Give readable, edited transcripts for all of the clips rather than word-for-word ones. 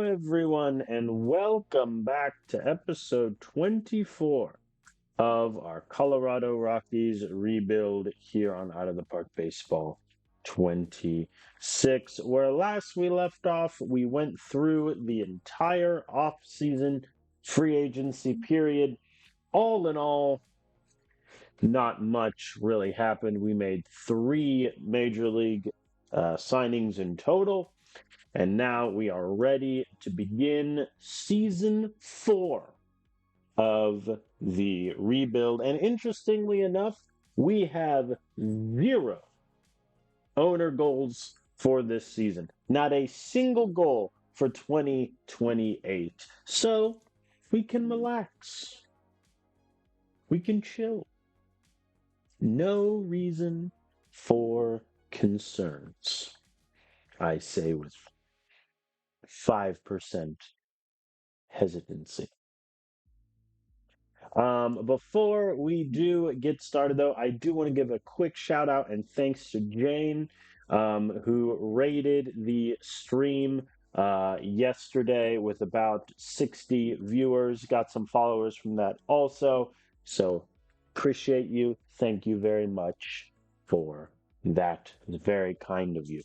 everyone, and welcome back to episode 24 of our Colorado Rockies rebuild here on Out of the Park Baseball 26. Where last we left off, we went through the entire off-season free agency period. All in all, not much really happened. We made three major league signings in total. And now we are ready to begin season 4 of the rebuild. And interestingly enough, we have zero owner goals for this season. Not a single goal for 2028. So we can relax. We can chill. No reason for concerns, I say with 5% hesitancy. Before we do get started, though, I do want to give a quick shout out and thanks to Jane, who rated the stream yesterday with about 60 viewers. Got some followers from that also. So appreciate you. Thank you very much for that. It's very kind of you.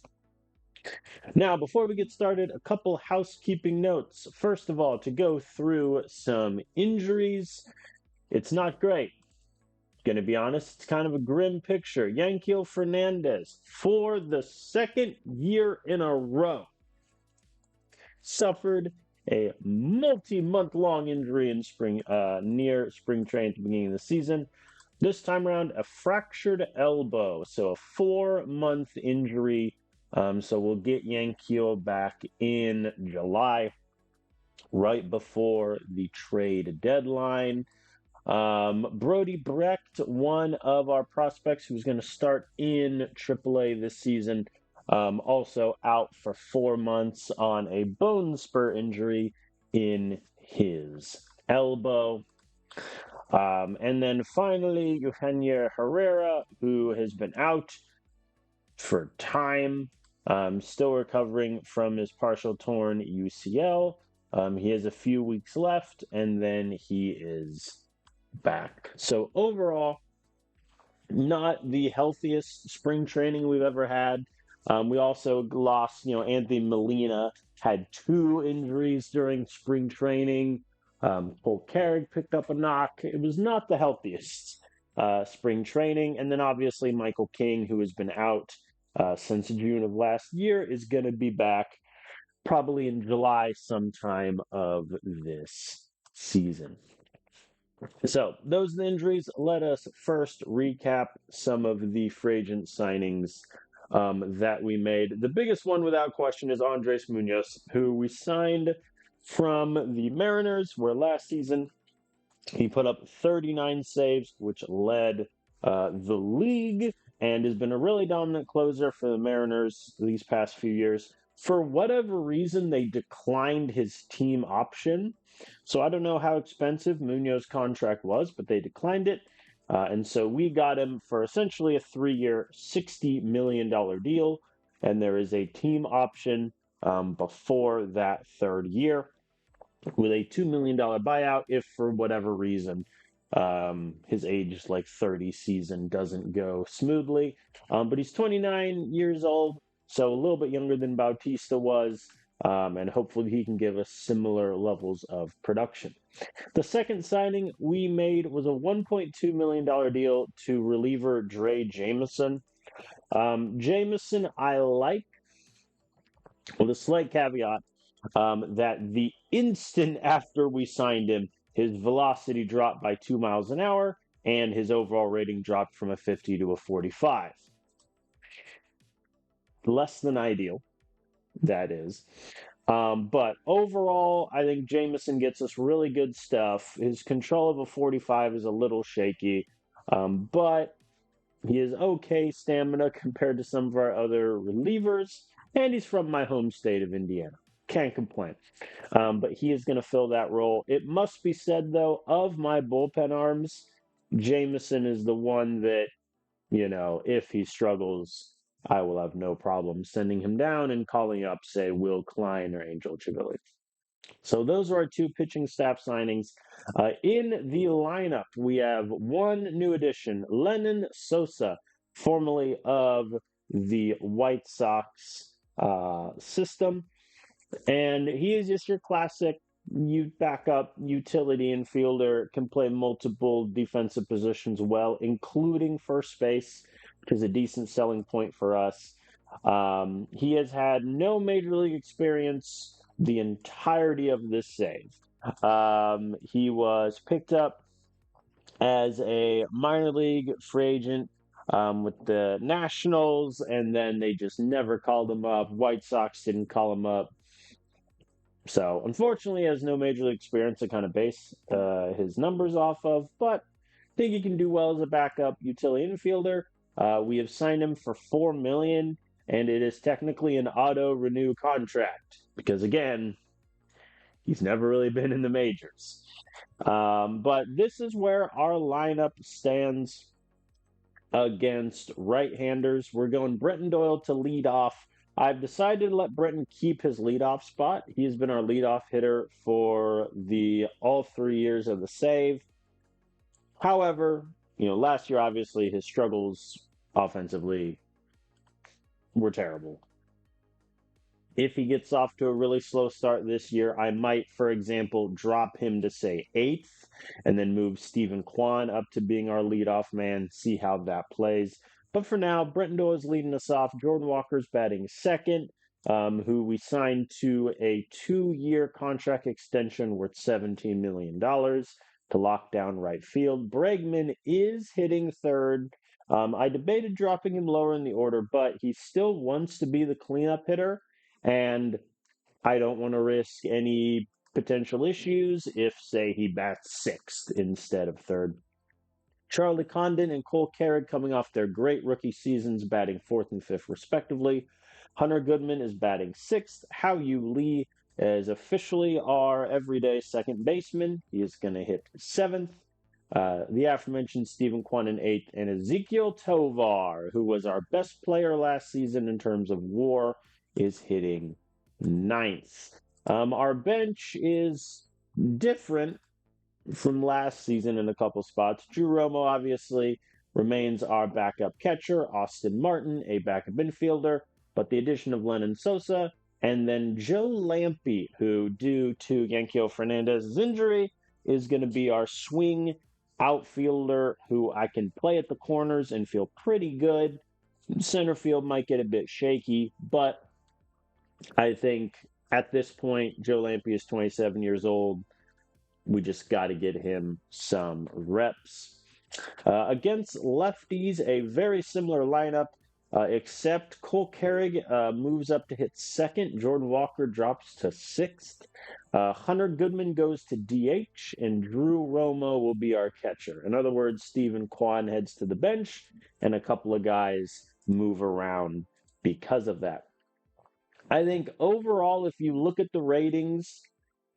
Now, before we get started, a couple housekeeping notes. First of all, to go through some injuries. It's not great. Going to be honest, it's kind of a grim picture. Yankiel Fernandez, for the second year in a row, suffered a multi-month-long injury in near spring training at the beginning of the season. This time around, a fractured elbow, so a 4-month injury. So we'll get Yankiel back in July, right before the trade deadline. Brody Brecht, one of our prospects who's going to start in AAA this season, also out for 4 months on a bone spur injury in his elbow. And then finally, Eugenio Herrera, who has been out for time, still recovering from his partial torn UCL. He has a few weeks left, and then he is back. So overall, not the healthiest spring training we've ever had. We also lost, Anthony Molina had 2 injuries during spring training. Paul Carrick picked up a knock. It was not the healthiest spring training. And then obviously Michael King, who has been out since June of last year, is going to be back probably in July sometime of this season. So those are the injuries. Let us first recap some of the free agent signings that we made. The biggest one, without question, is Andres Munoz, who we signed from the Mariners, where last season he put up 39 saves, which led the league, and has been a really dominant closer for the Mariners these past few years. For whatever reason, they declined his team option. So I don't know how expensive Munoz's contract was, but they declined it. And so we got him for essentially a 3-year, $60 million deal. And there is a team option before that 3rd year with a $2 million buyout if, for whatever reason, his age, like 30 season, doesn't go smoothly. But he's 29 years old, so a little bit younger than Bautista was. And hopefully he can give us similar levels of production. The second signing we made was a $1.2 million deal to reliever Dre Jameson. Jameson, I like, with a slight caveat, that the instant after we signed him, his velocity dropped by 2 miles an hour, and his overall rating dropped from a 50 to a 45. Less than ideal, that is. But overall, I think Jameson gets us really good stuff. His control of a 45 is a little shaky, but he is okay stamina compared to some of our other relievers, and he's from my home state of Indiana. Can't complain. But he is going to fill that role. It must be said, though, of my bullpen arms, Jameson is the one that, if he struggles, I will have no problem sending him down and calling up, say, Will Klein or Angel Chivilli. So those are our two pitching staff signings. In the lineup, we have one new addition, Lennon Sosa, formerly of the White Sox system. And he is just your classic you backup utility infielder, can play multiple defensive positions well, including first base, which is a decent selling point for us. He has had no major league experience the entirety of this save. He was picked up as a minor league free agent with the Nationals, and then they just never called him up. White Sox didn't call him up. So, unfortunately, he has no major league experience to kind of base his numbers off of, but I think he can do well as a backup utility infielder. We have signed him for $4 million, and it is technically an auto renew contract because, again, he's never really been in the majors. But this is where our lineup stands against right-handers. We're going Brenton Doyle to lead off. I've decided to let Brenton keep his leadoff spot. He's been our leadoff hitter for the all 3 years of the save. However, last year obviously his struggles offensively were terrible. If he gets off to a really slow start this year, I might, for example, drop him to say 8th and then move Stephen Kwan up to being our leadoff man, see how that plays. But for now, Brenton Doyle is leading us off. Jordan Walker's batting second, who we signed to a 2-year contract extension worth $17 million to lock down right field. Bregman is hitting third. I debated dropping him lower in the order, but he still wants to be the cleanup hitter. And I don't want to risk any potential issues if, say, he bats 6th instead of 3rd. Charlie Condon and Cole Carrick coming off their great rookie seasons, batting 4th and 5th, respectively. Hunter Goodman is batting 6th. Hao Yu Lee is officially our everyday second baseman. He is going to hit 7th. The aforementioned Stephen Kwan in 8th, and Ezekiel Tovar, who was our best player last season in terms of WAR, is hitting 9th. Our bench is different from last season in a couple spots. Drew Romo obviously remains our backup catcher. Austin Martin, a backup infielder, but the addition of Lennon Sosa and then Joe Lampe, who, due to Yankel Fernandez's injury, is going to be our swing outfielder who I can play at the corners and feel pretty good. Center field might get a bit shaky, but I think at this point, Joe Lampe is 27 years old. We just got to get him some reps. Against lefties, a very similar lineup, except Cole Carrick moves up to hit 2nd. Jordan Walker drops to 6th. Hunter Goodman goes to DH, and Drew Romo will be our catcher. In other words, Stephen Kwan heads to the bench, and a couple of guys move around because of that. I think overall, if you look at the ratings,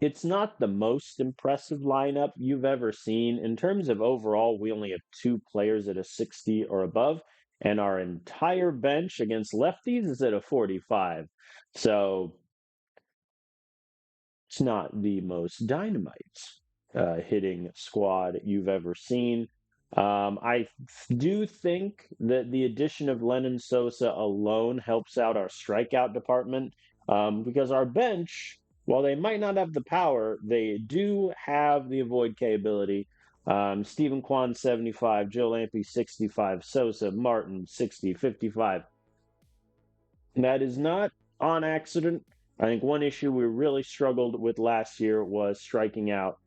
it's not the most impressive lineup you've ever seen. In terms of overall, we only have 2 players at a 60 or above, and our entire bench against lefties is at a 45. So it's not the most dynamite hitting squad you've ever seen. I do think that the addition of Lennon Sosa alone helps out our strikeout department because our bench, while they might not have the power, they do have the avoid K ability. Stephen Kwan, 75, Joe Lampe, 65, Sosa, Martin, 60, 55. That is not on accident. I think one issue we really struggled with last year was striking out,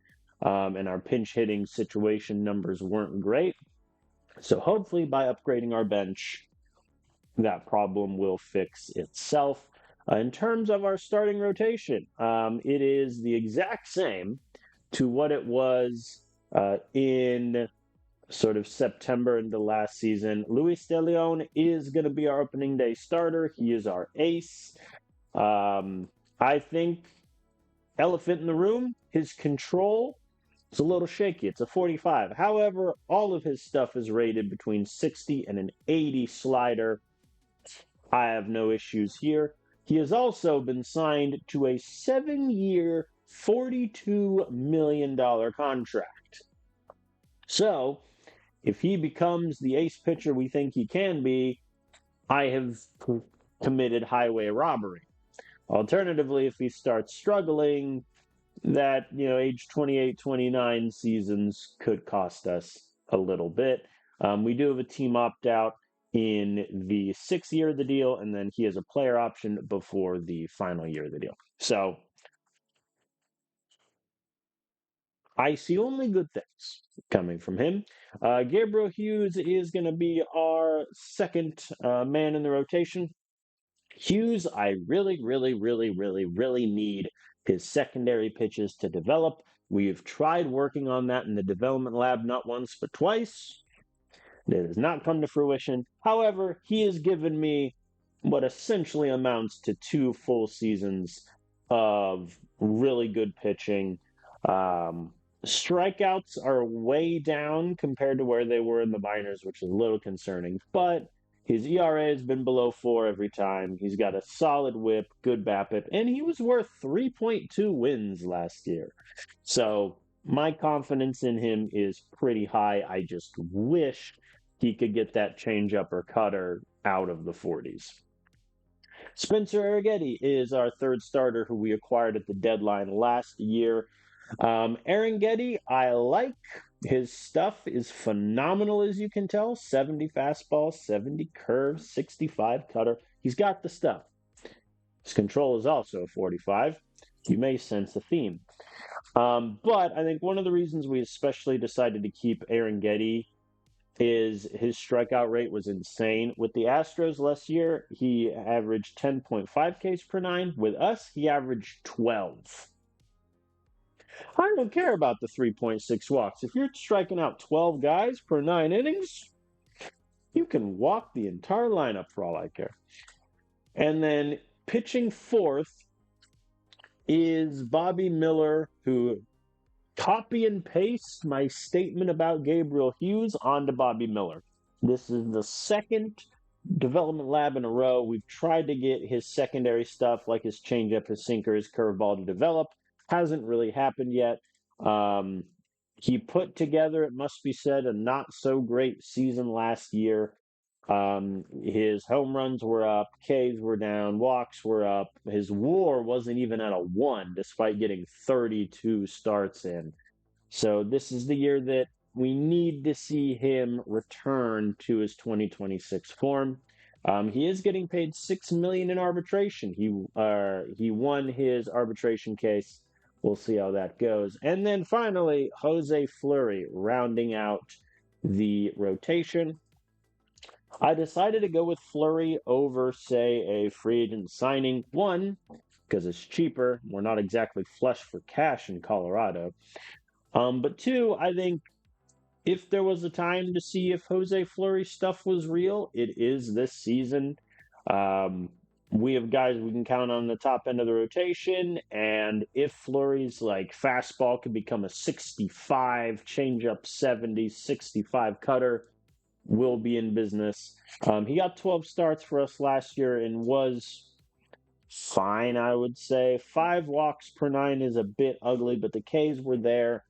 and our pinch hitting situation numbers weren't great. So hopefully by upgrading our bench, that problem will fix itself. In terms of our starting rotation, it is the exact same to what it was in sort of September into last season. Luis De Leon is going to be our opening day starter. He is our ace. I think elephant in the room, his control is a little shaky. It's a 45. However, all of his stuff is rated between 60 and an 80 slider. I have no issues here. he has also been signed to a 7-year, $42 million contract. So, if he becomes the ace pitcher we think he can be, I have committed highway robbery. Alternatively, if he starts struggling, that, age 28, 29 seasons could cost us a little bit. We do have a team opt out in the 6th year of the deal, and then he has a player option before the final year of the deal. So I see only good things coming from him. Gabriel Hughes is going to be our second man in the rotation. Hughes, I really, really, really, really, really need his secondary pitches to develop. We've tried working on that in the development lab not once but twice. It has not come to fruition. However, he has given me what essentially amounts to 2 full seasons of really good pitching. Um, Strikeouts are way down compared to where they were in the minors, which is a little concerning. But his ERA has been below 4 every time. He's got a solid whip, good BABIP, and he was worth 3.2 wins last year. So my confidence in him is pretty high. I just wish he could get that changeup or cutter out of the 40s. Spencer Arrighetti is our third starter who we acquired at the deadline last year. Arrighetti, I like. His stuff is phenomenal, as you can tell. 70 fastball, 70 curve, 65 cutter. He's got the stuff. His control is also 45. You may sense a theme. But I think one of the reasons we especially decided to keep Arrighetti is his strikeout rate was insane. With the Astros last year, he averaged 10.5 Ks per nine. With us, he averaged 12. I don't care about the 3.6 walks. If you're striking out 12 guys per 9 innings, you can walk the entire lineup for all I care. And then pitching fourth is Bobby Miller, who copy and paste my statement about Gabriel Hughes onto Bobby Miller. This is the second development lab in a row. We've tried to get his secondary stuff, like his changeup, his sinker, his curveball, to develop. Hasn't really happened yet. He put together, it must be said, a not so great season last year. His home runs were up, Ks were down, walks were up. His WAR wasn't even at a 1, despite getting 32 starts in. So this is the year that we need to see him return to his 2026 form. He is getting paid $6 million in arbitration. He won his arbitration case. We'll see how that goes. And then finally, Jose Fleury rounding out the rotation. I decided to go with Fleury over, say, a free agent signing. One, because it's cheaper. We're not exactly flush for cash in Colorado. But two, I think if there was a time to see if Jose Fleury's stuff was real, it is this season. We have guys we can count on the top end of the rotation, and if Fleury's like fastball could become a 65, changeup 70, 65 cutter, will be in business. He got 12 starts for us last year and was fine, I would say. 5 walks per 9 is a bit ugly, but the Ks were there.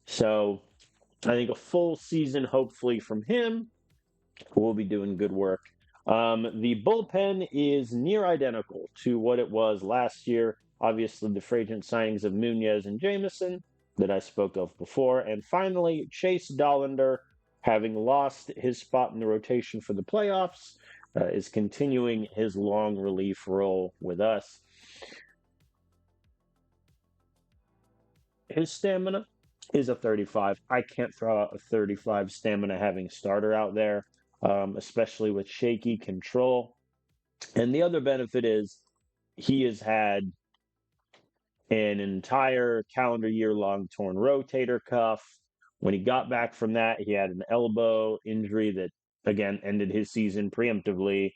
So I think a full season, hopefully, from him, will be doing good work. The bullpen is near identical to what it was last year. Obviously, the free agent signings of Nunez and Jameson that I spoke of before. And finally, Chase Dollander, having lost his spot in the rotation for the playoffs, is continuing his long relief role with us. His stamina is a 35. I can't throw out a 35 stamina having starter out there, especially with shaky control. And the other benefit is he has had an entire calendar year long torn rotator cuff. When he got back from that, he had an elbow injury that, again, ended his season preemptively.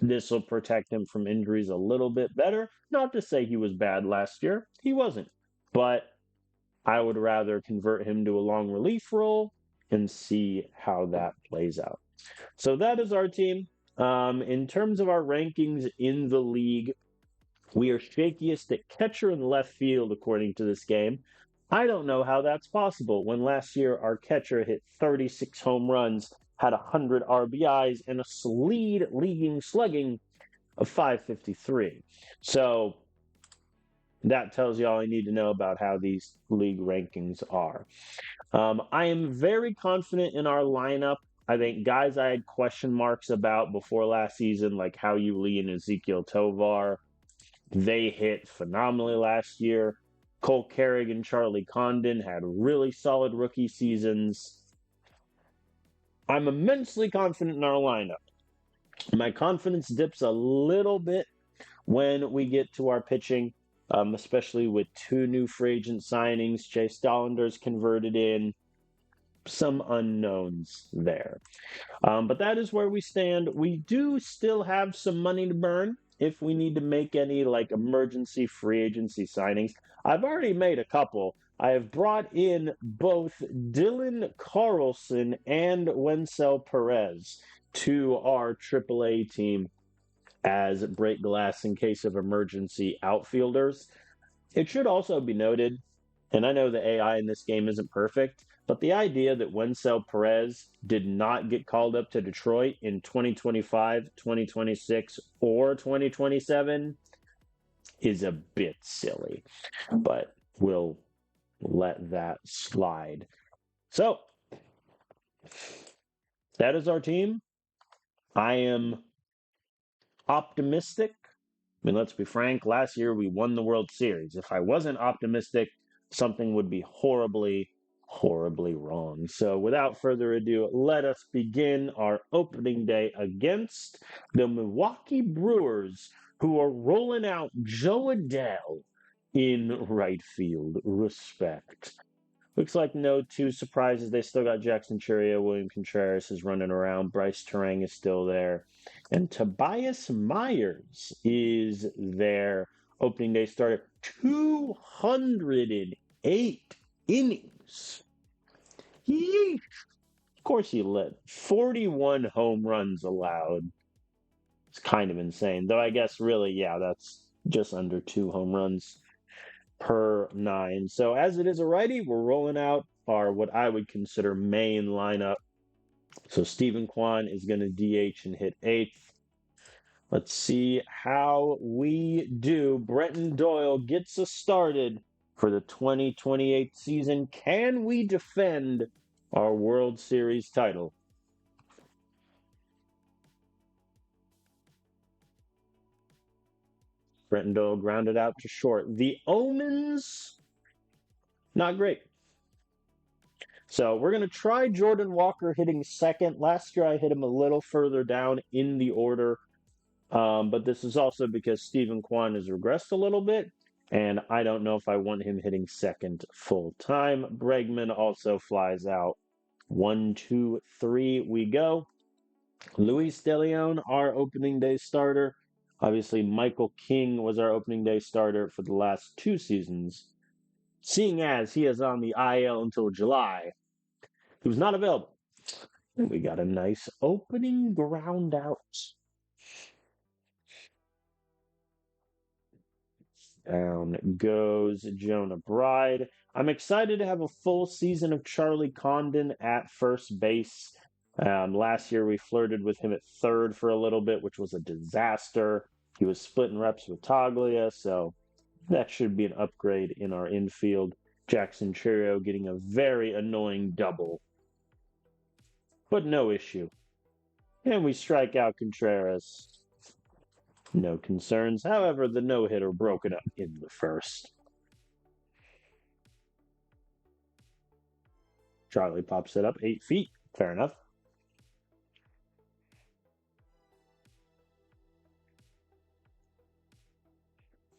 This will protect him from injuries a little bit better. Not to say he was bad last year. He wasn't. But I would rather convert him to a long relief role and see how that plays out. So that is our team. In terms of our rankings in the league, We are shakiest at catcher and left field, according to this game. I don't know how that's possible when last year our catcher hit 36 home runs, had 100 RBIs, and a leading slugging of 553. So that tells you all I need to know about how these league rankings are. I am very confident in our lineup. I think guys I had question marks about before last season, like How You Lee and Ezekiel Tovar, they hit phenomenally last year. Cole Carrig and Charlie Condon had really solid rookie seasons. I'm immensely confident in our lineup. My confidence dips a little bit when we get to our pitching, especially with two new free agent signings. Chase Dollander's converted in, some unknowns there. But that is where we stand. We do still have some money to burn if we need to make any like emergency free agency signings. I've already made a couple. I have brought in both Dylan Carlson and Wencel Perez to our AAA team as break glass in case of emergency outfielders. It should also be noted, and I know the AI in this game isn't perfect, but the idea that Wencel Perez did not get called up to Detroit in 2025, 2026, or 2027 is a bit silly, but we'll let that slide. So, that is our team. I am optimistic. I mean, let's be frank, last year we won the World Series. If I wasn't optimistic, something would be horribly, horribly wrong. So without further ado, let us begin our opening day against the Milwaukee Brewers, who are rolling out Joe Adele in right field. Respect. Looks like no two surprises. They still got Jackson Churio. William Contreras is running around. Bryce Terang is still there. And Tobias Myers is their opening day starter. 208 innings. Yeesh. Of course he led. 41 home runs allowed. It's kind of insane. Though I guess really, yeah, that's just under 2 home runs per 9. So as it is a righty, we're rolling out our what I would consider main lineup. So Stephen Kwan is going to DH and hit 8th. Let's see how we do. Brenton Doyle gets us started for the 2028 season. Can we defend our World Series title? Brenton Doyle grounded out to short. The omens, not great. So we're going to try Jordan Walker hitting second. Last year I hit him a little further down in the order, but this is also because Stephen Kwan has regressed a little bit, and I don't know if I want him hitting second full time. Bregman also flies out. 1, 2, 3, we go. Luis De Leon, our opening day starter. Obviously, Michael King was our opening day starter for the last 2 seasons. Seeing as he is on the IL until July, he was not available. And we got a nice opening ground out. Down goes Jonah Bride. I'm excited to have a full season of Charlie Condon at first base. Last year we flirted with him at third for a little bit, which was a disaster. He was splitting reps with Taglia, so that should be an upgrade in our infield. Jackson Churio getting a very annoying double, but no issue. And we strike out Contreras. No concerns. However, the no-hitter broken up in the first. Charlie pops it up 8 feet. Fair enough.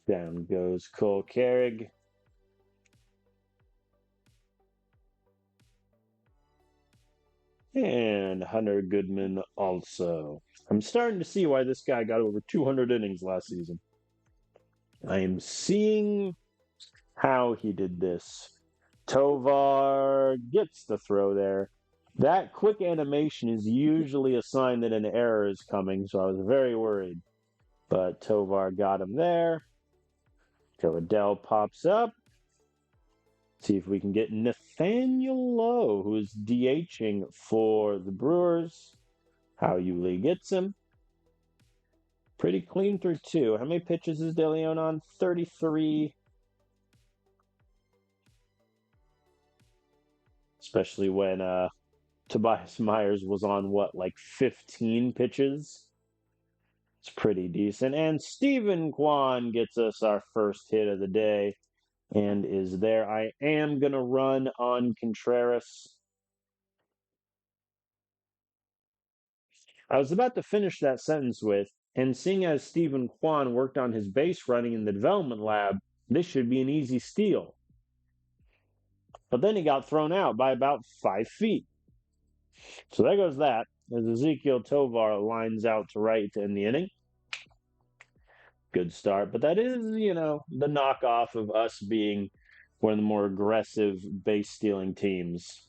Down goes Cole Carrig. And Hunter Goodman also. I'm starting to see why this guy got over 200 innings last season. I am seeing how he did this. Tovar gets the throw there. That quick animation is usually a sign that an error is coming, so I was very worried. But Tovar got him there. So Adele pops up. See if we can get Nathaniel Lowe, who is DHing for the Brewers. How Yuli gets him. Pretty clean through two. How many pitches is De Leon on? 33. Especially when Tobias Myers was on what, like 15 pitches? It's pretty decent. And Stephen Kwan gets us our first hit of the day and is there. I am going to run on Contreras. I was about to finish that sentence with, and seeing as Stephen Kwan worked on his base running in the development lab, this should be an easy steal. But then he got thrown out by about 5 feet. So there goes that, as Ezekiel Tovar lines out to right to end the inning. Good start, but that is, the knockoff of us being one of the more aggressive base stealing teams.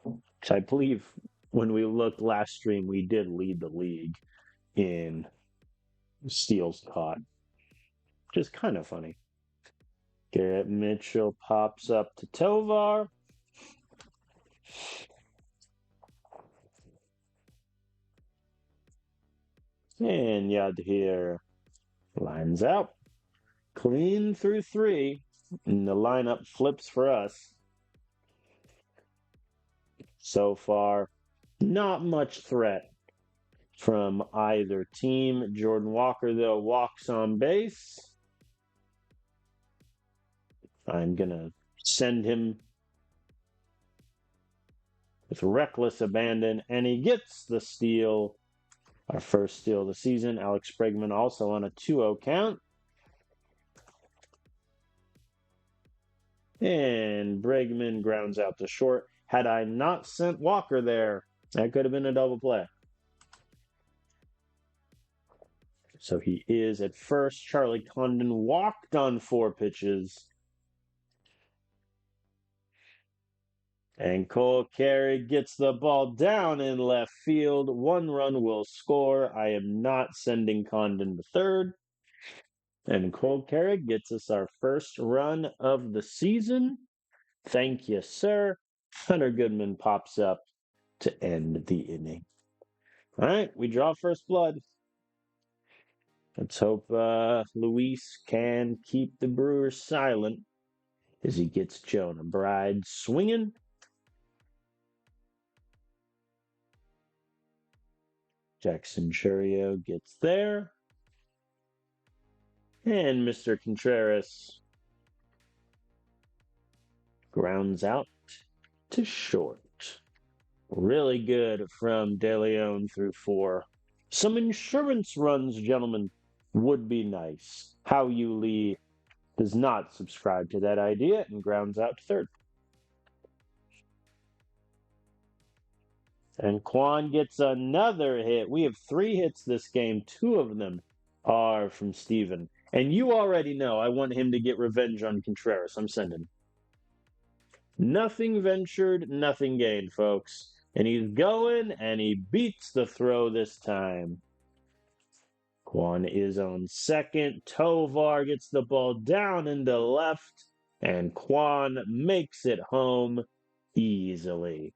Which I believe when we looked last stream, we did lead the league in steals caught, which is kind of funny. Garrett Mitchell pops up to Tovar. And Yadhir lines out. Clean through three. And the lineup flips for us. So far, not much threat from either team. Jordan Walker, though, walks on base. I'm going to send him with reckless abandon, and he gets the steal. Our first steal of the season. Alex Bregman also on a 2-0 count. And Bregman grounds out to short. Had I not sent Walker there, that could have been a double play. So he is at first. Charlie Condon walked on 4 pitches. And Cole Carey gets the ball down in left field. 1 run will score. I am not sending Condon to third. And Cole Carey gets us our first run of the season. Thank you, sir. Hunter Goodman pops up to end the inning. All right, we draw first blood. Let's hope Luis can keep the Brewers silent as he gets Jonah Bride swinging. Jackson Churio gets there. And Mr. Contreras grounds out to short. Really good from De Leon through 4. Some insurance runs, gentlemen, would be nice. How You Lee does not subscribe to that idea and grounds out to third. And Kwan gets another hit. We have 3 hits this game. 2 of them are from Steven. And you already know I want him to get revenge on Contreras. I'm sending. Nothing ventured, nothing gained, folks. And he's going, and he beats the throw this time. Kwan is on second. Tovar gets the ball down into left, and Kwan makes it home easily.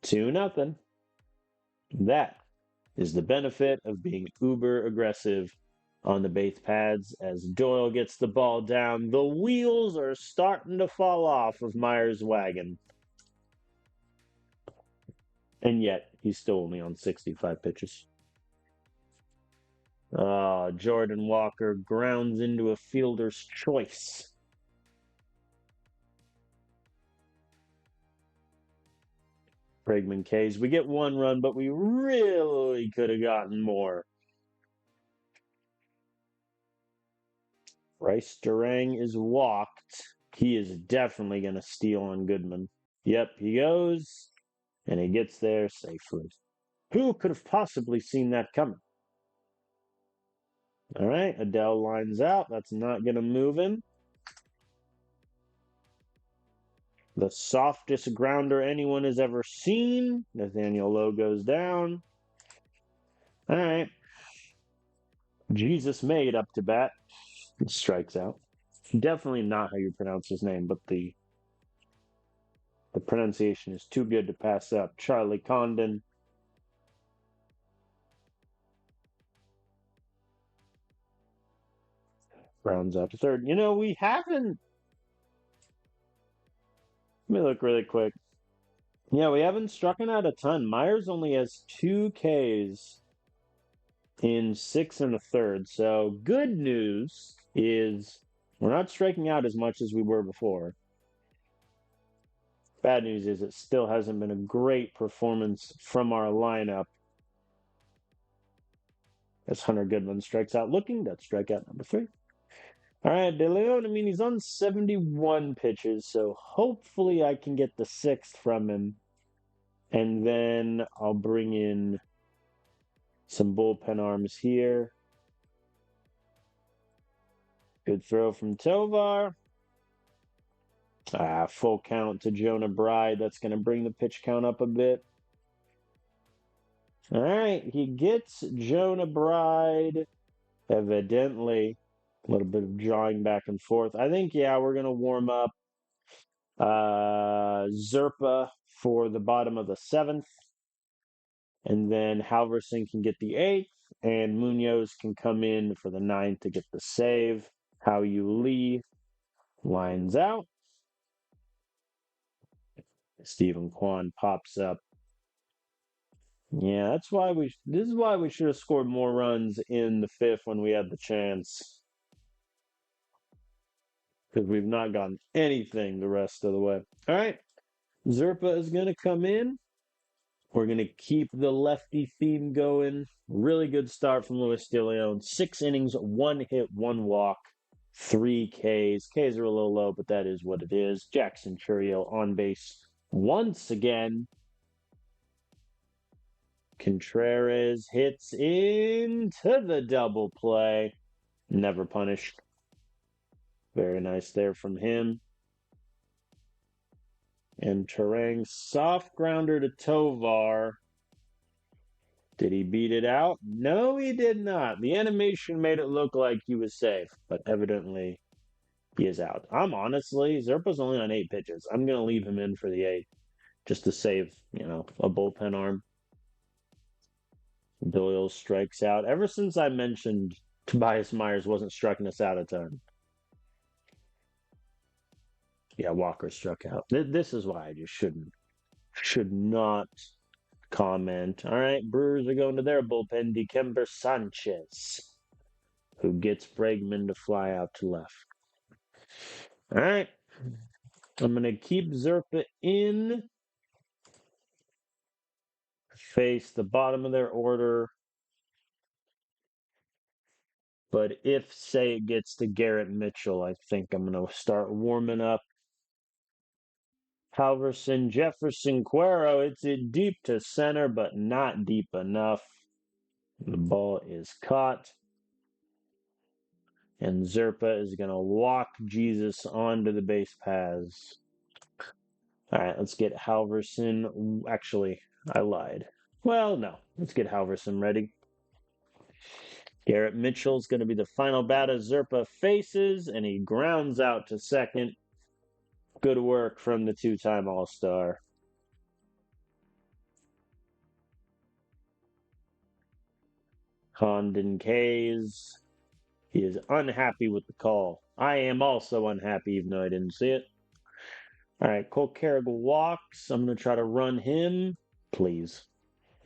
2-0. That is the benefit of being uber aggressive on the base pads. As Doyle gets the ball down, the wheels are starting to fall off of Myers' wagon. And yet, he's still only on 65 pitches. Jordan Walker grounds into a fielder's choice. Bregman K's. We get 1 run, but we really could have gotten more. Bryce Durang is walked. He is definitely going to steal on Goodman. Yep, he goes, and he gets there safely. Who could have possibly seen that coming? All right, Adele lines out. That's not going to move him. The softest grounder anyone has ever seen. Nathaniel Lowe goes down. All right. Jesus made up to bat. Strikes out. Definitely not how you pronounce his name, but the pronunciation is too good to pass up. Charlie Condon rounds out to third. We haven't. Let me look really quick. Yeah, we haven't struck out a ton. Myers only has 2 Ks in 6 1/3. So good news is we're not striking out as much as we were before. Bad news is it still hasn't been a great performance from our lineup. As Hunter Goodman strikes out looking, that's strikeout number 3. All right, De Leon, I mean, he's on 71 pitches, so hopefully I can get the 6th from him. And then I'll bring in some bullpen arms here. Good throw from Tovar. Full count to Jonah Bride. That's going to bring the pitch count up a bit. All right, he gets Jonah Bride. Evidently, a little bit of jawing back and forth. I think, yeah, we're going to warm up Zerpa for the bottom of the 7th. And then Halverson can get the 8th. And Munoz can come in for the 9th to get the save. How You Lee lines out. Stephen Kwan pops up. Yeah, this is why we should have scored more runs in the 5th when we had the chance. Because we've not gotten anything the rest of the way. All right. Zerpa is going to come in. We're going to keep the lefty theme going. Really good start from Luis De Leon. 6 innings, 1 hit, 1 walk, 3 Ks. Ks are a little low, but that is what it is. Jackson Chourio on base once again. Contreras hits into the double play. Never punished. Very nice there from him. And Terang, soft grounder to Tovar. Did he beat it out? No, he did not. The animation made it look like he was safe, but evidently he is out. Zerpa's only on 8 pitches. I'm going to leave him in for the 8 just to save, a bullpen arm. Doyle strikes out. Ever since I mentioned Tobias Myers wasn't striking us out a ton. Yeah, Walker struck out. This is why I just should not comment. All right, Brewers are going to their bullpen. Dikembe Sanchez, who gets Bregman to fly out to left. All right, I'm going to keep Zerpa in. Face the bottom of their order. But if, say, it gets to Garrett Mitchell, I think I'm going to start warming up Halverson, Jefferson, Cuero. It's deep to center, but not deep enough. The ball is caught. And Zerpa is going to walk Jesus onto the base paths. All right, let's get Halverson. Actually, I lied. Well, no. Let's get Halverson ready. Garrett Mitchell's going to be the final bat as Zerpa faces, and he grounds out to second. Good work from the 2-time All-Star. Condon K's. He is unhappy with the call. I am also unhappy, even though I didn't see it. All right, Cole Carrick walks. I'm going to try to run him. Please.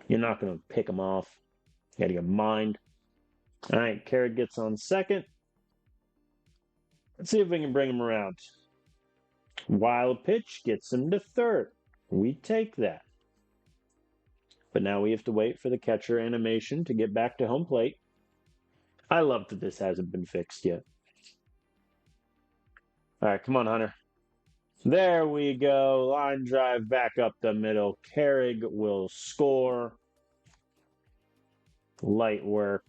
You're not going to pick him off. You got to get mind. All right, Carrick gets on second. Let's see if we can bring him around. Wild pitch gets him to third. We take that. But now we have to wait for the catcher animation to get back to home plate. I love that this hasn't been fixed yet. All right, come on, Hunter. There we go. Line drive back up the middle. Carrig will score. Light work.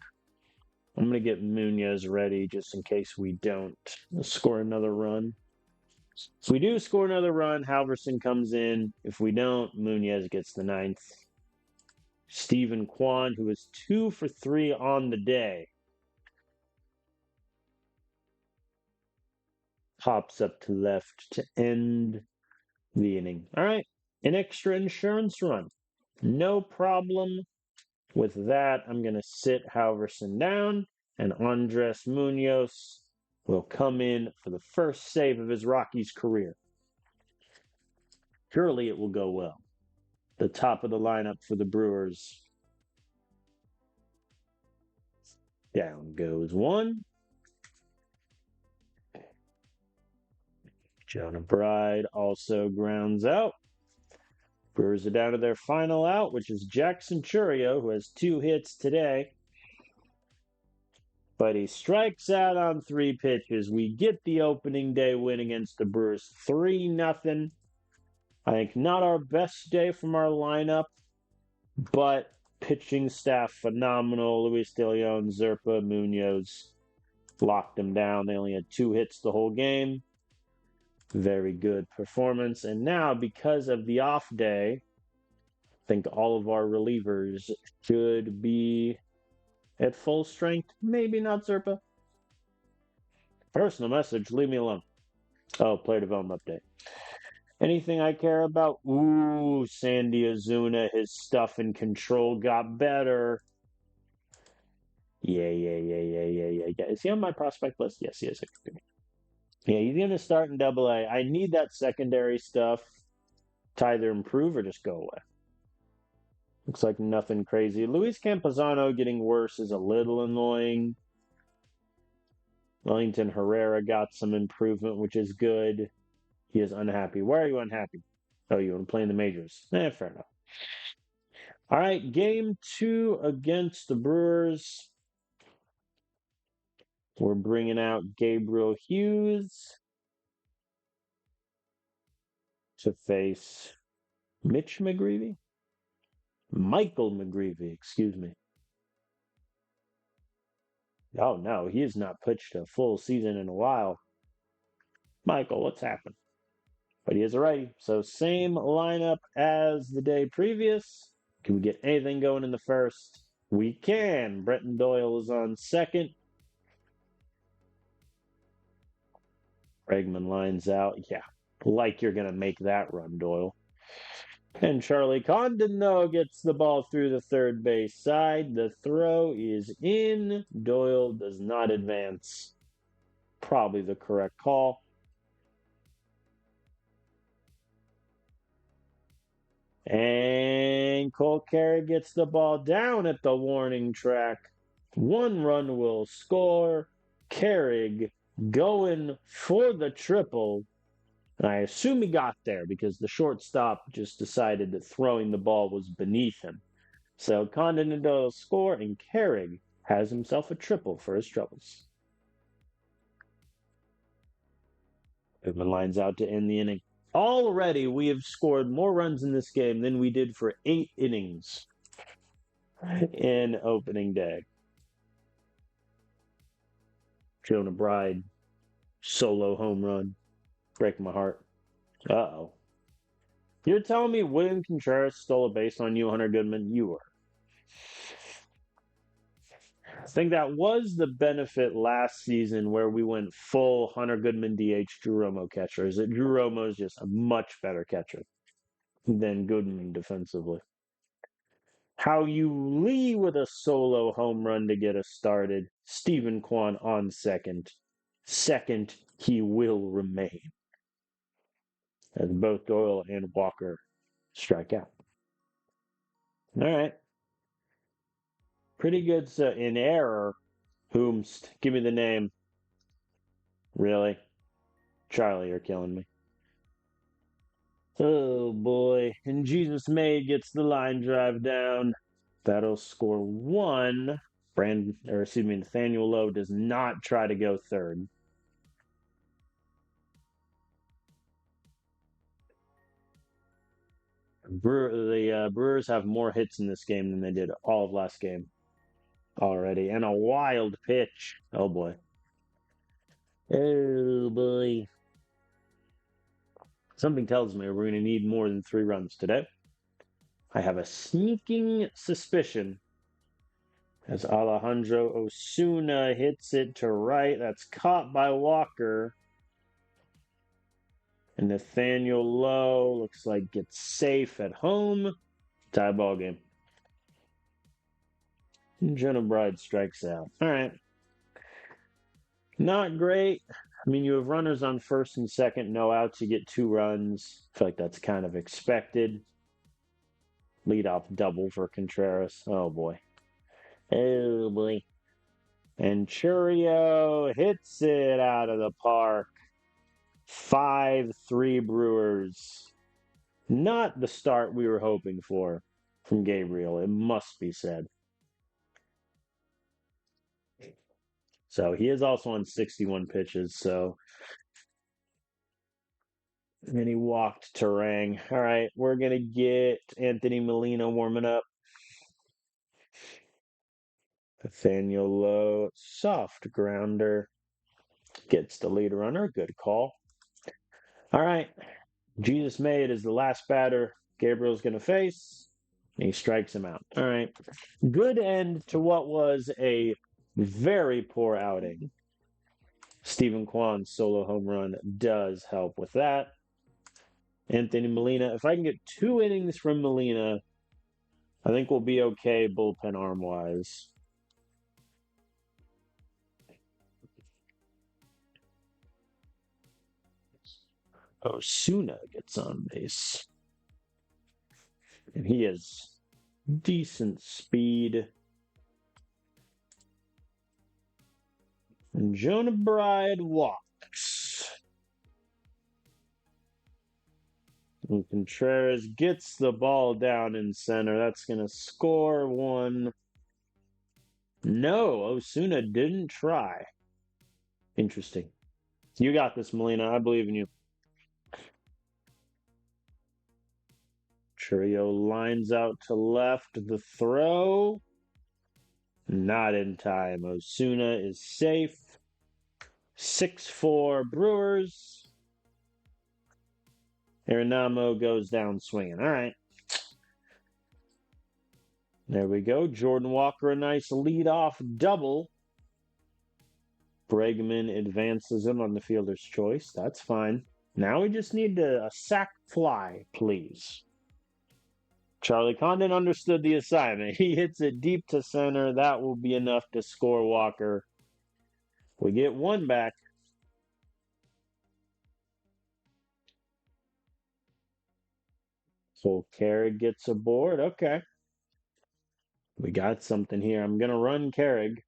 I'm going to get Munoz ready just in case we don't score another run. If we do score another run, Halverson comes in. If we don't, Munoz gets the 9th. Stephen Kwan, who is 2 for 3 on the day. pops up to left to end the inning. All right, an extra insurance run. No problem with that. I'm going to sit Halverson down, and Andres Munoz will come in for the first save of his Rockies career. Surely it will go well. The top of the lineup for the Brewers. Down goes one. Jonah Bride also grounds out. Brewers are down to their final out, which is Jackson Churio, who has 2 hits today. But he strikes out on 3 pitches. We get the opening day win against the Brewers 3-0. I think not our best day from our lineup, but pitching staff phenomenal. Luis De Leon, Zerpa, Munoz locked them down. They only had 2 hits the whole game. Very good performance. And now, because of the off day, I think all of our relievers should be at full strength. Maybe not Zerpa. Personal message, leave me alone. Oh, player development update. Anything I care about? Ooh, Sandy Ozuna, his stuff and control got better. Yeah. Is he on my prospect list? Yes, he is. Yeah, he's going to start in Double-A. I need that secondary stuff to either improve or just go away. Looks like nothing crazy. Luis Campuzano getting worse is a little annoying. Wellington Herrera got some improvement, which is good. He is unhappy. Why are you unhappy? Oh, you want to play in the majors? Fair enough. All right, game 2 against the Brewers. We're bringing out Gabriel Hughes to face Mitch McGreevy? Michael McGreevy, excuse me. Oh, no, he has not pitched a full season in a while. Michael, what's happened? But he is a righty. So same lineup as the day previous. Can we get anything going in the first? We can. Bretton Doyle is on second. Bregman lines out. Yeah, like you're going to make that run, Doyle. And Charlie Condon, though, gets the ball through the third base side. The throw is in. Doyle does not advance. Probably the correct call. And Cole Carey gets the ball down at the warning track. 1 run will score. Carrig going for the triple. And I assume he got there because the shortstop just decided that throwing the ball was beneath him. So Condon and Doyle score, and Carrig has himself a triple for his troubles. Goodman lines out to end the inning. Already, we have scored more runs in this game than we did for 8 innings in opening day. Jonah Bride, solo home run. Break my heart. Uh-oh. You're telling me William Contreras stole a base on you, Hunter Goodman? You were. I think that was the benefit last season where we went full Hunter Goodman DH Drew Romo catcher. Is that Drew Romo is just a much better catcher than Goodman defensively. How you Lee with a solo home run to get us started. Stephen Kwan on second. Second, he will remain. As both Doyle and Walker strike out. All right. Pretty good in error. Whomst. Give me the name. Really? Charlie, you're killing me. Oh boy. And Jesus May gets the line drive down. That'll score 1. Nathaniel Lowe does not try to go third. The Brewers have more hits in this game than they did all of last game already. And a wild pitch. Oh boy. Oh boy. Something tells me we're going to need more than 3 runs today. I have a sneaking suspicion as Alejandro Osuna hits it to right. That's caught by Walker. And Nathaniel Lowe looks like gets safe at home. Tie ball game. Jonah Bride strikes out. All right. Not great. I mean, you have runners on first and second, no outs. You get 2 runs. I feel like that's kind of expected. Leadoff double for Contreras. Oh, boy. Oh, boy. And Churio hits it out of the park. 5-3 Brewers. Not the start we were hoping for from Gabriel, it must be said. So he is also on 61 pitches, so. And he walked Terang. All right, we're going to get Anthony Molina warming up. Nathaniel Lowe, soft grounder. Gets the lead runner. Good call. All right. Jesus May is the last batter Gabriel's going to face. And he strikes him out. All right. Good end to what was a very poor outing. Stephen Kwan's solo home run does help with that. Anthony Molina, if I can get 2 innings from Molina, I think we'll be okay bullpen arm-wise. Osuna gets on base. And he has decent speed. And Jonah Bride walks. And Contreras gets the ball down in center. That's going to score 1. No, Osuna didn't try. Interesting. You got this, Molina. I believe in you. Churio lines out to left. The throw. Not in time. Osuna is safe. 6-4 Brewers. Arenamo goes down swinging. All right. There we go. Jordan Walker, a nice leadoff double. Bregman advances him on the fielder's choice. That's fine. Now we just need a sac fly, please. Charlie Condon understood the assignment. He hits it deep to center. That will be enough to score Walker. We get 1 back. So Carrick gets aboard. Okay. We got something here. I'm going to run Carrick.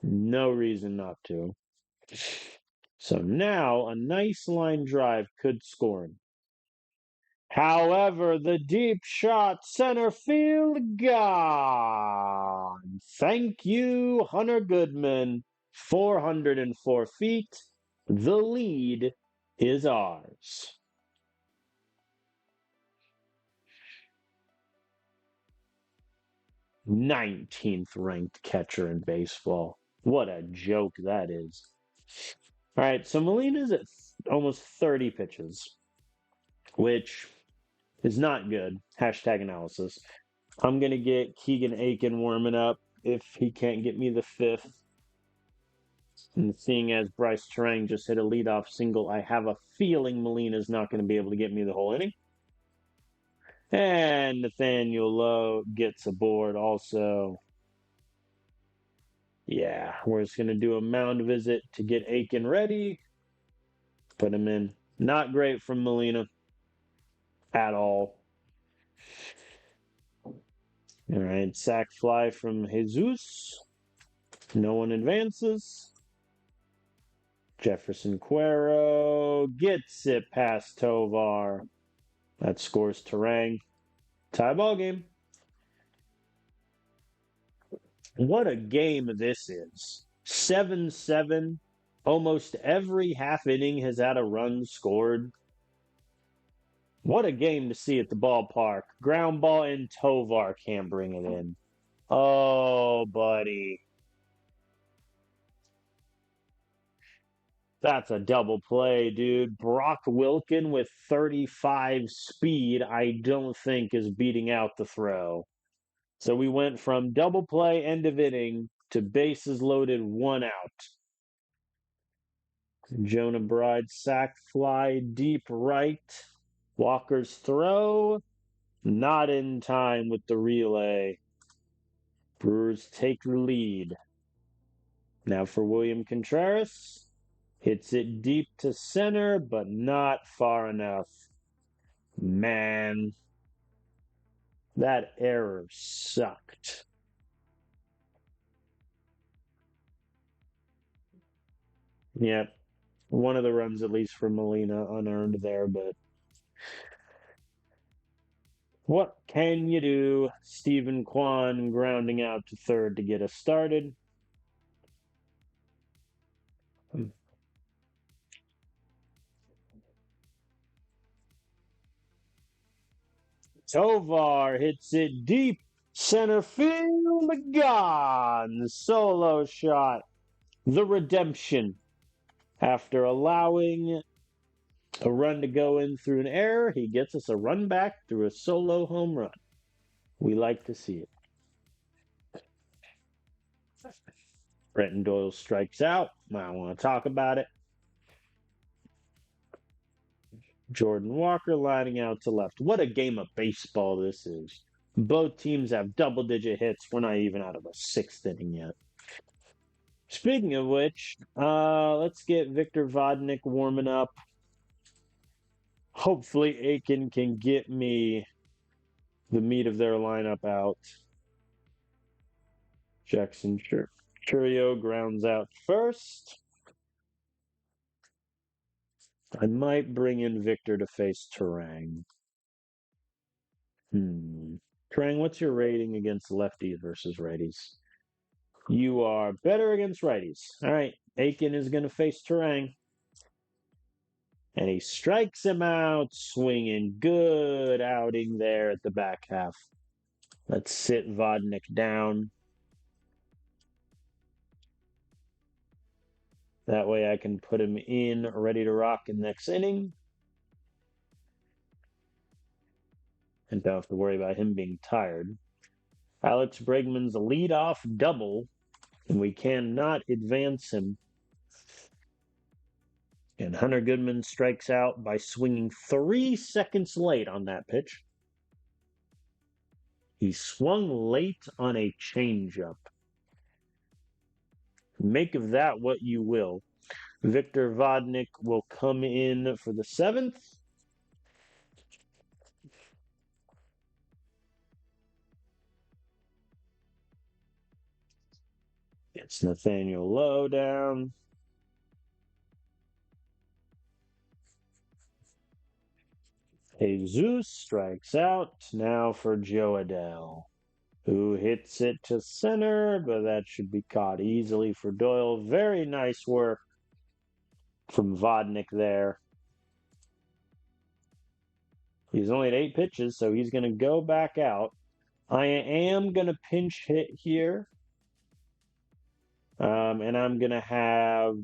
No reason not to. So now a nice line drive could score him. However, the deep shot center field gone. Thank you, Hunter Goodman. 404 feet. The lead is ours. 19th ranked catcher in baseball. What a joke that is. All right, so Molina's at almost 30 pitches, which is not good. Hashtag analysis. I'm going to get Keegan Aiken warming up if he can't get me the 5th. And seeing as Bryce Terang just hit a leadoff single, I have a feeling Molina's not going to be able to get me the whole inning. And Nathaniel Lowe gets aboard also. Yeah, we're just going to do a mound visit to get Aiken ready. Put him in. Not great from Molina at all. All right, sac fly from Jesus. No one advances. Jefferson Cuero gets it past Tovar. That scores Terang. Tie ball game. What a game this is. 7-7. Almost every half inning has had a run scored. What a game to see at the ballpark. Ground ball and Tovar can't bring it in. Oh, buddy. That's a double play, dude. Brock Wilken with 35 speed, I don't think is beating out the throw. So we went from double play, end of inning, to bases loaded, 1 out. Jonah Bride sack fly deep right. Walker's throw. Not in time with the relay. Brewers take the lead. Now for William Contreras. Hits it deep to center, but not far enough. Man, that error sucked. Yep. One of the runs, at least for Molina, unearned there, but what can you do? Stephen Kwan grounding out to third to get us started. Tovar hits it deep. Center field, gone. Solo shot. The redemption. After allowing a run to go in through an error, he gets us a run back through a solo home run. We like to see it. Brenton Doyle strikes out. I want to talk about it. Jordan Walker lining out to left. What a game of baseball this is. Both teams have double-digit hits. We're not even out of a sixth inning yet. Speaking of which, let's get Victor Vodnik warming up. Hopefully Aiken can get me the meat of their lineup out. Jackson Churio grounds out first. I might bring in Victor to face Terang. Terang, what's your rating against lefties versus righties? You are better against righties. All right, Aiken is going to face Terang. And he strikes him out, swinging. Good outing there at the back half. Let's sit Vodnik down. That way I can put him in, ready to rock in next inning. And don't have to worry about him being tired. Alex Bregman's leadoff double, and we cannot advance him. And Hunter Goodman strikes out by swinging 3 seconds late on that pitch. He swung late on a changeup. Make of that what you will. Victor Vodnik will come in for the 7th. It's Nathaniel Lowe down. Jesus strikes out. Now for Joe Adell, who hits it to center, but that should be caught easily for Doyle. Very nice work from Vodnik there. He's only at 8 pitches, so he's going to go back out. I am going to pinch hit here. And I'm going to have...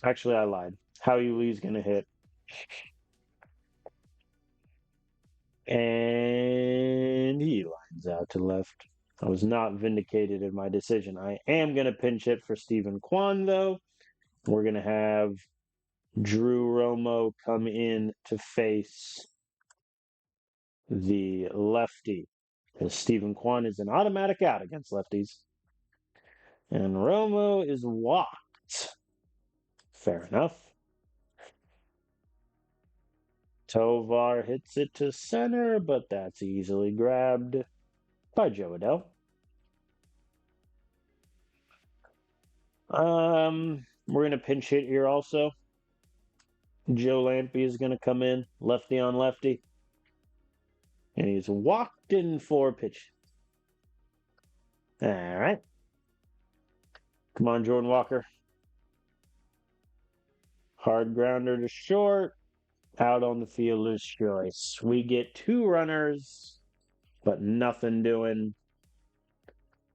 Actually, I lied. Howie Lee's going to hit. And he lines out to left. I was not vindicated in my decision. I am going to pinch hit for Stephen Kwan, though. We're going to have Drew Romo come in to face the lefty, because Stephen Kwan is an automatic out against lefties. And Romo is walked. Fair enough. Tovar hits it to center, but that's easily grabbed by Joe Adell. We're going to pinch hit here also. Joe Lampy is going to come in, lefty on lefty. And he's walked in 4 pitches. All right. Come on, Jordan Walker. Hard grounder to short. Out on the fielder's choice. We get 2 runners, but nothing doing.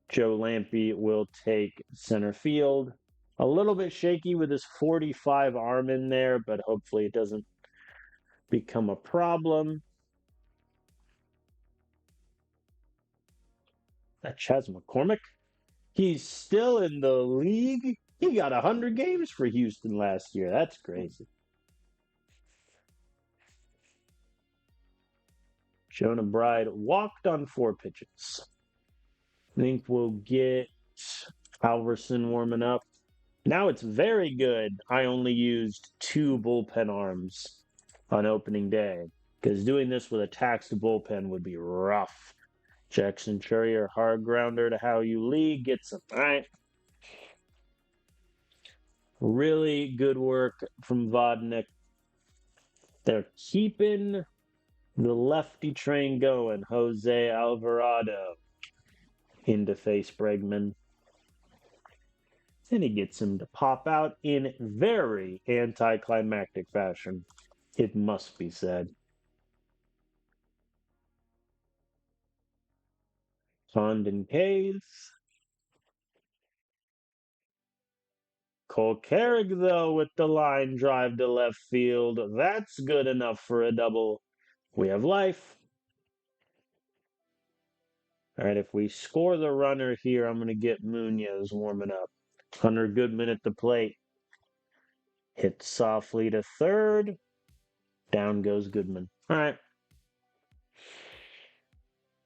Joe Lampy will take center field. A little bit shaky with his 45 arm in there, but hopefully it doesn't become a problem. That Chas McCormick, he's still in the league. He got 100 games for Houston last year. That's crazy. Jonah Bride walked on 4 pitches. I think we'll get Halverson warming up. Now it's very good. I only used 2 bullpen arms on opening day because doing this with a taxed bullpen would be rough. Jackson Churrier, hard grounder to How You Lee, gets him. All right. Really good work from Vodnik. They're keeping the lefty train going. Jose Alvarado into face Bregman. And he gets him to pop out in very anticlimactic fashion. It must be said. Condon K's. Cole Carrick, though, with the line drive to left field. That's good enough for a double. We have life. All right, if we score the runner here, I'm going to get Munoz warming up. Hunter Goodman at the plate. Hit softly to third. Down goes Goodman. All right.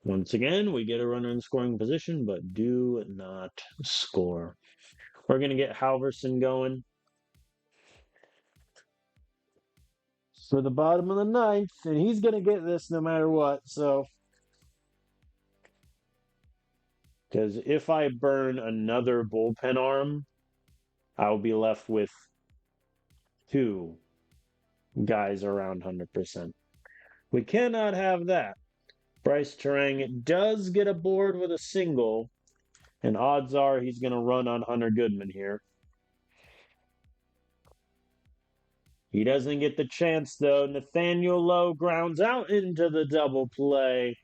Once again, we get a runner in scoring position, but do not score. We're going to get Halverson going for the bottom of the ninth, and he's going to get this no matter what. So, because if I burn another bullpen arm, I'll be left with 2 guys around 100%. We cannot have that. Bryce Terang does get aboard with a single, and odds are he's going to run on Hunter Goodman here. He doesn't get the chance, though. Nathaniel Lowe grounds out into the double play.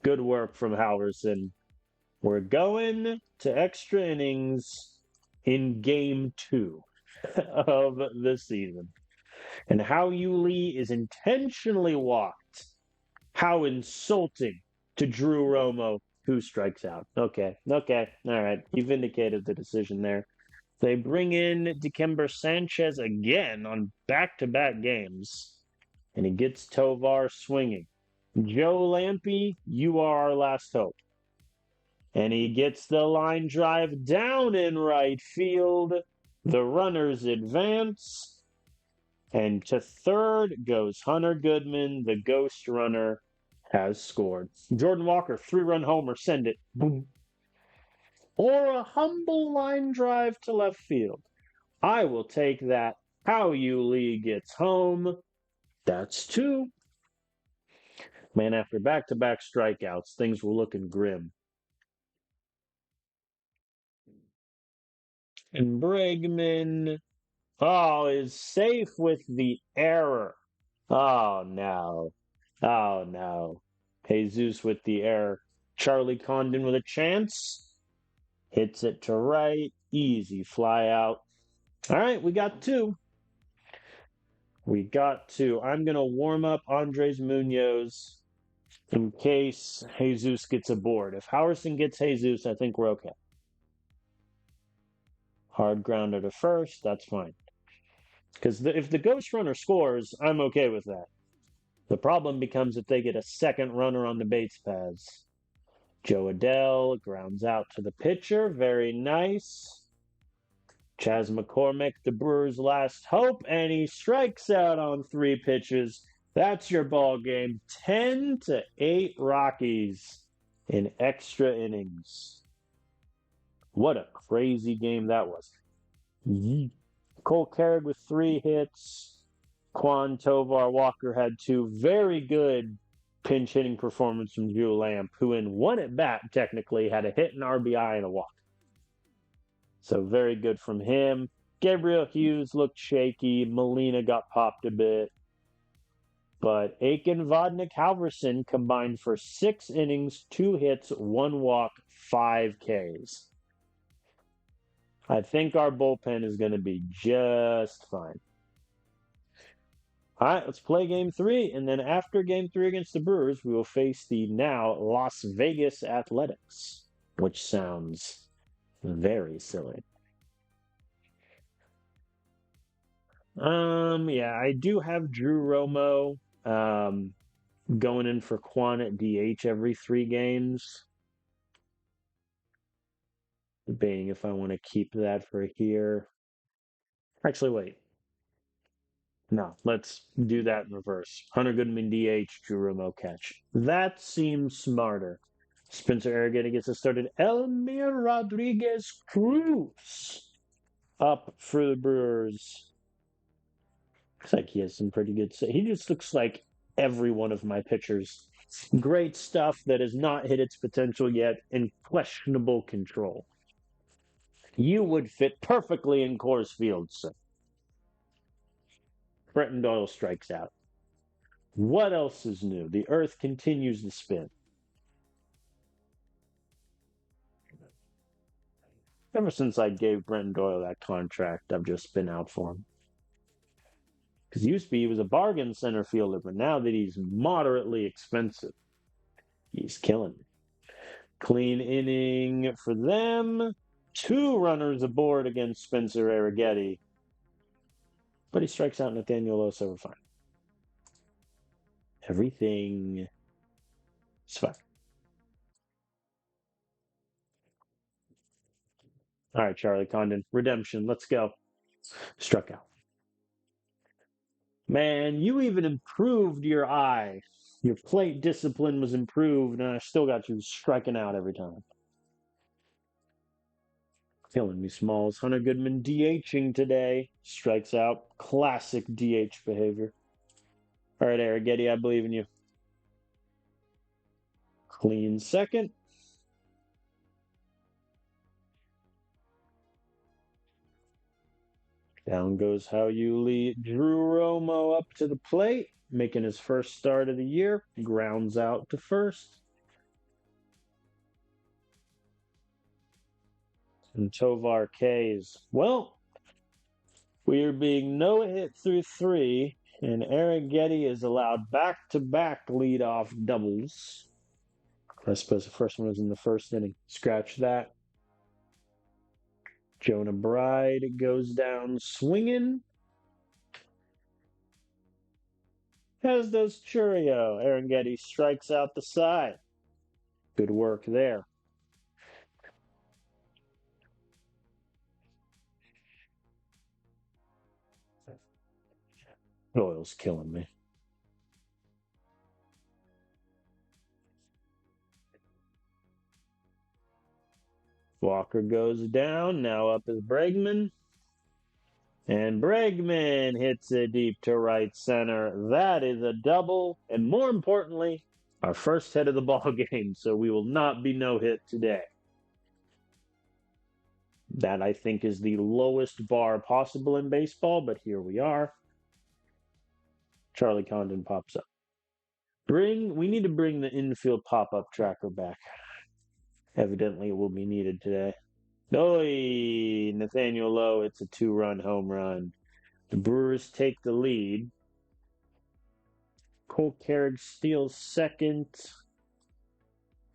Good work from Halverson. We're going to extra innings in game 2 of the season. And How You Lee is intentionally walked. How insulting to Drew Romo, who strikes out. Okay. All right. You vindicated the decision there. They bring in Dikembe Sanchez again on back-to-back games, and he gets Tovar swinging. Joe Lampe, you are our last hope. And he gets the line drive down in right field. The runners advance. And to third goes Hunter Goodman. The ghost runner has scored. Jordan Walker, 3-run homer, send it. Boom. Or a humble line drive to left field. I will take that. How You Lee gets home. That's 2. Man, after back-to-back strikeouts, things were looking grim. And Bregman, is safe with the error. Oh, no. Jesus with the error. Charlie Condon with a chance. Hits it to right. Easy fly out. All right, we got 2. I'm going to warm up Andres Munoz in case Jesus gets aboard. If Halverson gets Jesus, I think we're okay. Hard grounder to first, that's fine. Because if the ghost runner scores, I'm okay with that. The problem becomes if they get a second runner on the base paths. Joe Adell grounds out to the pitcher. Very nice. Chas McCormick, the Brewers' last hope, and he strikes out on 3 pitches. That's your ball game. 10-8 Rockies in extra innings. What a crazy game that was. Cole Carrick with 3 hits. Quan Tovar Walker had 2. Very good pinch hitting performance from Drew Lamp, who in 1 at bat technically had a hit, an RBI, and a walk. So very good from him. Gabriel Hughes looked shaky. Molina got popped a bit. But Aiken, Vodnik, Halverson combined for 6 innings, 2 hits, 1 walk, 5 Ks. I think our bullpen is going to be just fine. All right, let's play game 3. And then after game 3 against the Brewers, we will face the now Las Vegas Athletics, which sounds very silly. Yeah, I do have Drew Romo going in for Quan at DH every 3 games. Debating if I want to keep that for here. Actually, wait. No, let's do that in reverse. Hunter Goodman DH, Drew Romo catch. That seems smarter. Spencer Arrighetti gets us started. Elmer Rodriguez Cruz up for the Brewers. Looks like he has some pretty good. He just looks like every one of my pitchers. Great stuff that has not hit its potential yet, and questionable control. You would fit perfectly in Coors Field, sir. Brenton Doyle strikes out. What else is new? The Earth continues to spin. Ever since I gave Brenton Doyle that contract, I've just been out for him. Because used to be he was a bargain center fielder, but now that he's moderately expensive, he's killing me. Clean inning for them. 2 runners aboard against Spencer Arrighetti. But he strikes out Nathaniel Loso. We're fine. Everything is fine. All right, Charlie Condon. Redemption. Let's go. Struck out. Man, you even improved your eye. Your plate discipline was improved, and I still got you striking out every time. Killing me, Smalls. Hunter Goodman DHing today. Strikes out. Classic DH behavior. All right, Arrighetti, I believe in you. Clean second. Down goes How You Lee. Drew Romo up to the plate, making his first start of the year. Grounds out to first. And Tovar K's. Well, we are being no hit through 3, and Arrighetti is allowed back-to-back leadoff doubles. I suppose the first one was in the first inning. Scratch that. Jonah Bride goes down swinging. As does Churio. Arrighetti strikes out the side. Good work there. Doyle's killing me. Walker goes down. Now up is Bregman. And Bregman hits it deep to right center. That is a double. And more importantly, our first hit of the ball game. So we will not be no hit today. That, I think, is the lowest bar possible in baseball, but here we are. Charlie Condon pops up. We need to bring the infield pop-up tracker back. Evidently, it will be needed today. Oy! Nathaniel Lowe, it's a 2-run home run. The Brewers take the lead. Cole Carrick steals second.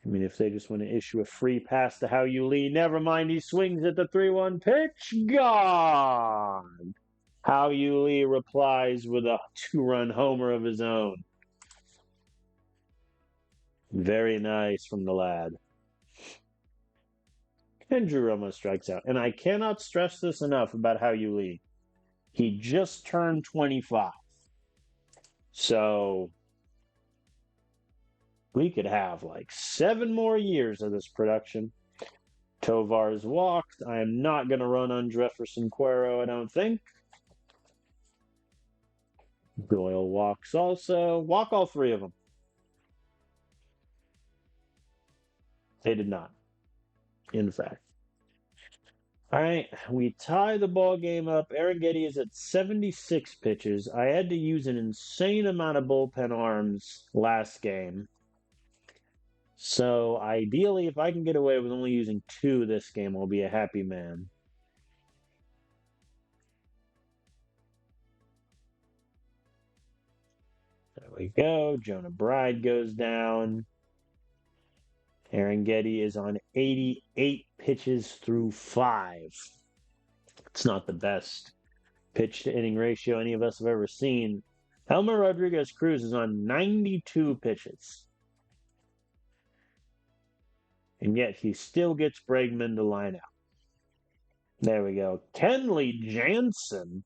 I mean, if they just want to issue a free pass to How You Lee, never mind, he swings at the 3-1 pitch. Gone! How You Lee replies with a 2-run homer of his own. Very nice from the lad. And Drew Romo strikes out. And I cannot stress this enough about How You Lee. He just turned 25. So we could have like 7 more years of this production. Tovar's walked. I am not going to run on Jefferson Cuero, I don't think. Doyle walks also. Walk all 3 of them. They did not, in fact. All right, we tie the ball game up. Arrighetti is at 76 pitches. I had to use an insane amount of bullpen arms last game. So ideally, if I can get away with only using 2 this game, I'll be a happy man. we go. Jonah Bride goes down. Aaron Getty is on 88 pitches through 5. It's not the best pitch to inning ratio any of us have ever seen. Elmer Rodriguez Cruz is on 92 pitches. And yet he still gets Bregman to line out. There we go. Kenley Jansen.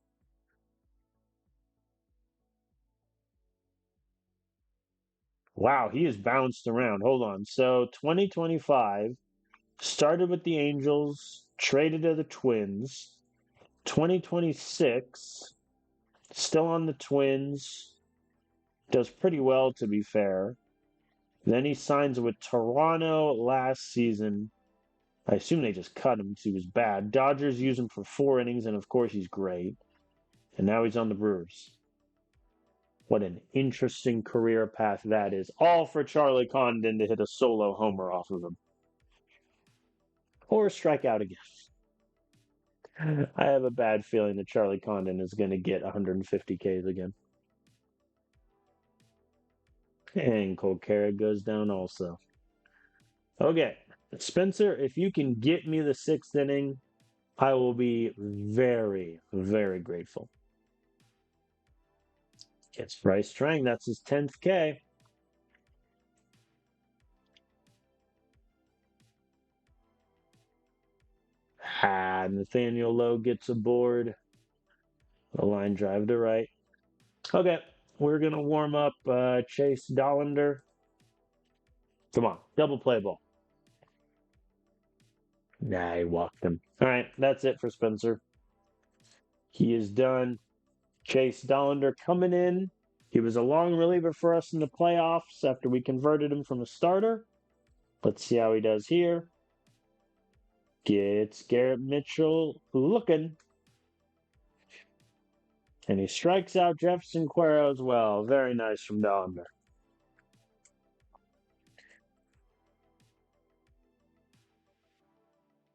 Wow, he has bounced around. Hold on. So 2025 started with the Angels, traded to the Twins. 2026 still on the Twins. Does pretty well, to be fair. Then he signs with Toronto last season. I assume they just cut him because he was bad. Dodgers use him for 4 innings, and of course he's great. And now he's on the Brewers. What an interesting career path that is. All for Charlie Condon to hit a solo homer off of him. Or strike out again. I have a bad feeling that Charlie Condon is going to get 150 Ks again. And Cole Carrick goes down also. Okay, Spencer, if you can get me the 6th inning, I will be very, very grateful. Gets Bryce Trang. That's his 10th K. Nathaniel Lowe gets aboard. A line drive to right. Okay, we're going to warm up Chase Dollander. Come on, double play ball. Nah, he walked him. All right, that's it for Spencer. He is done. Chase Dollander coming in. He was a long reliever for us in the playoffs after we converted him from a starter. Let's see how he does here. Gets Garrett Mitchell looking. And he strikes out Jefferson Cuero as well. Very nice from Dollander.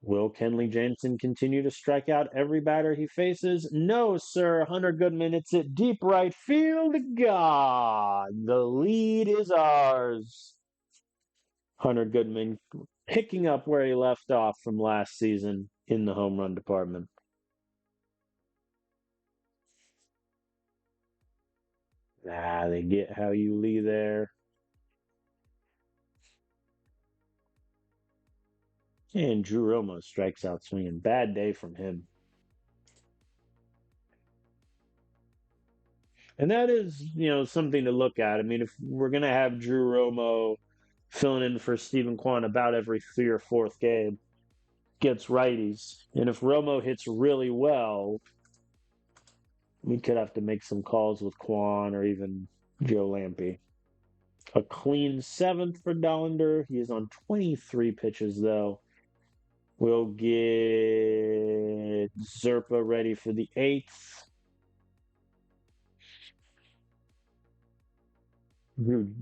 Will Kenley Jansen continue to strike out every batter he faces? No, sir. Hunter Goodman hits it deep right field. God, the lead is ours. Hunter Goodman picking up where he left off from last season in the home run department. They get how you Lee there. And Drew Romo strikes out swinging. Bad day from him. And that is, something to look at. I mean, if we're going to have Drew Romo filling in for Stephen Kwan about every 3 or 4th game, gets righties. And if Romo hits really well, we could have to make some calls with Kwan or even Joe Lampe. A clean 7th for Dollander. He is on 23 pitches, though. We'll get Zerpa ready for the 8th.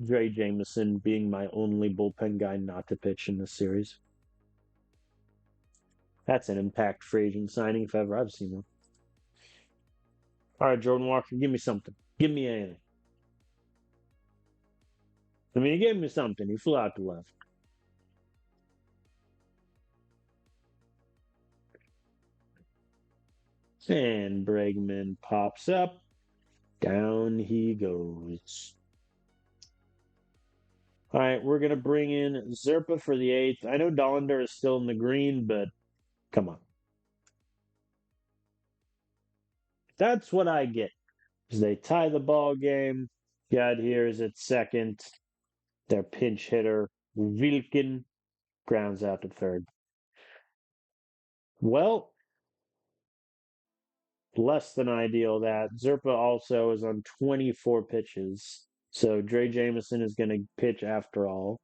Dre Jameson being my only bullpen guy not to pitch in this series. That's an impact free agent signing if ever I've seen one. All right, Jordan Walker, give me something. Give me anything. I mean, he gave me something. He flew out to left. And Bregman pops up. Down he goes. All right, we're going to bring in Zerpa for the 8th. I know Dollander is still in the green, but come on. That's what I get. As they tie the ball game. God here is at second. Their pinch hitter, Wilkin, grounds out to third. Well, less than ideal that. Zerpa also is on 24 pitches. So Dre Jameson is going to pitch after all.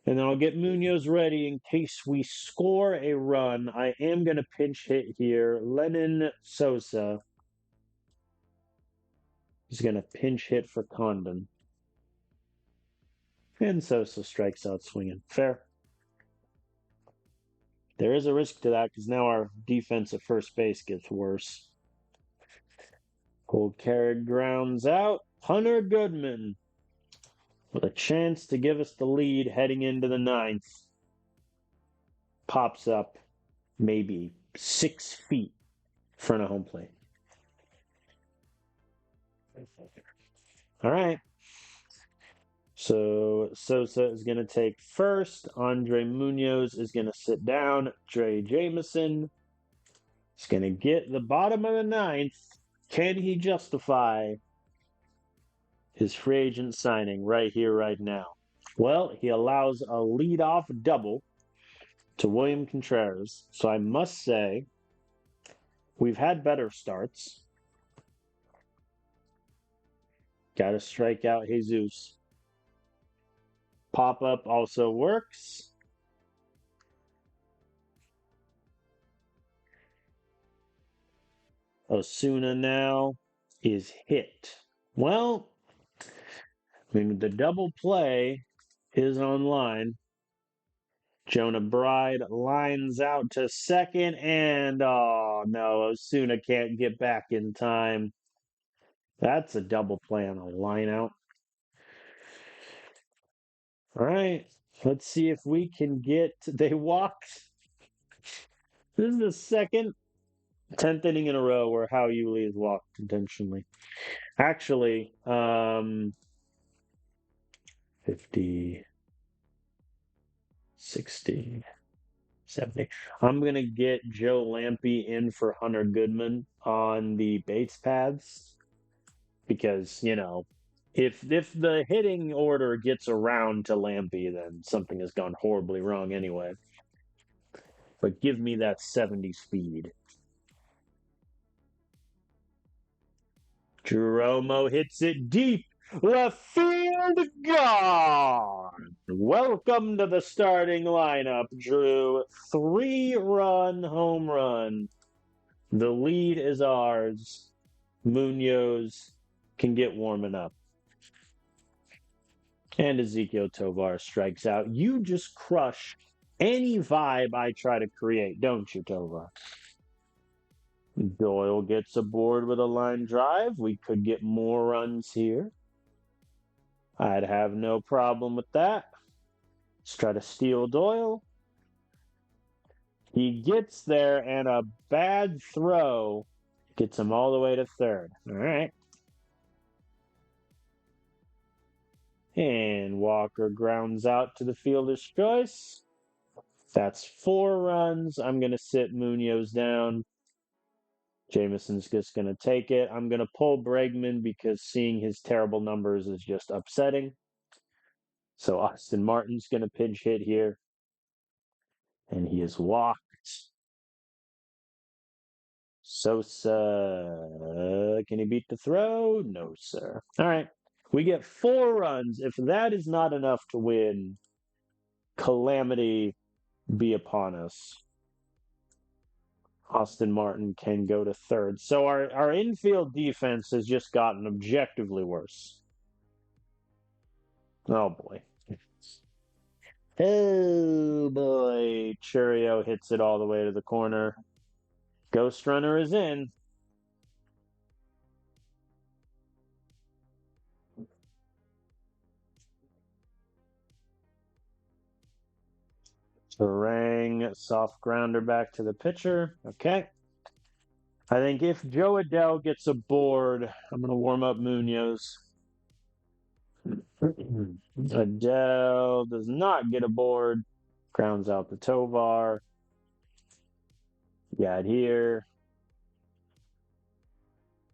And then I'll get Munoz ready in case we score a run. I am going to pinch hit here. Lennon Sosa is going to pinch hit for Condon. And Sosa strikes out swinging. Fair. There is a risk to that because now our defense at first base gets worse. Cole Carrick grounds out. Hunter Goodman with a chance to give us the lead heading into the ninth pops up maybe 6 feet in front of home plate. All right. So Sosa is going to take first. Andre Munoz is going to sit down. Trey Jameson is going to get the bottom of the ninth. Can he justify his free agent signing right here, right now? Well, he allows a leadoff double to William Contreras. So I must say, we've had better starts. Got to strike out Jesus. Pop up also works. Osuna now is hit. Well, I mean, the double play is online. Jonah Bride lines out to second, and oh no, Osuna can't get back in time. That's a double play on a line out. All right, let's see if we can get. They walked. This is the second 10th inning in a row where Hao Yuli has walked intentionally. Actually, 50, 60, 70. I'm going to get Joe Lampe in for Hunter Goodman on the base paths because, if the hitting order gets around to Lampe, then something has gone horribly wrong anyway. But give me that 70 speed. Jeromo hits it deep. Left field gone. Welcome to the starting lineup, Drew. 3-run home run. The lead is ours. Munoz can get warming up. And Ezequiel Tovar strikes out. You just crush any vibe I try to create, don't you, Tovar? Doyle gets aboard with a line drive. We could get more runs here. I'd have no problem with that. Let's try to steal Doyle. He gets there, and a bad throw gets him all the way to third. All right. And Walker grounds out to the fielder's choice. That's 4 runs. I'm going to sit Munoz down. Jameson's just going to take it. I'm going to pull Bregman because seeing his terrible numbers is just upsetting. So Austin Martin's going to pinch hit here. And he is walked. Sosa, can he beat the throw? No, sir. All right. We get 4 runs. If that is not enough to win, calamity be upon us. Austin Martin can go to third. So our infield defense has just gotten objectively worse. Oh, boy. Oh, boy. Churio hits it all the way to the corner. Ghost runner is in. Terang, soft grounder back to the pitcher. Okay. I think if Joe Adell gets aboard, I'm going to warm up Munoz. Adell does not get aboard. Grounds out the Tovar. Got here.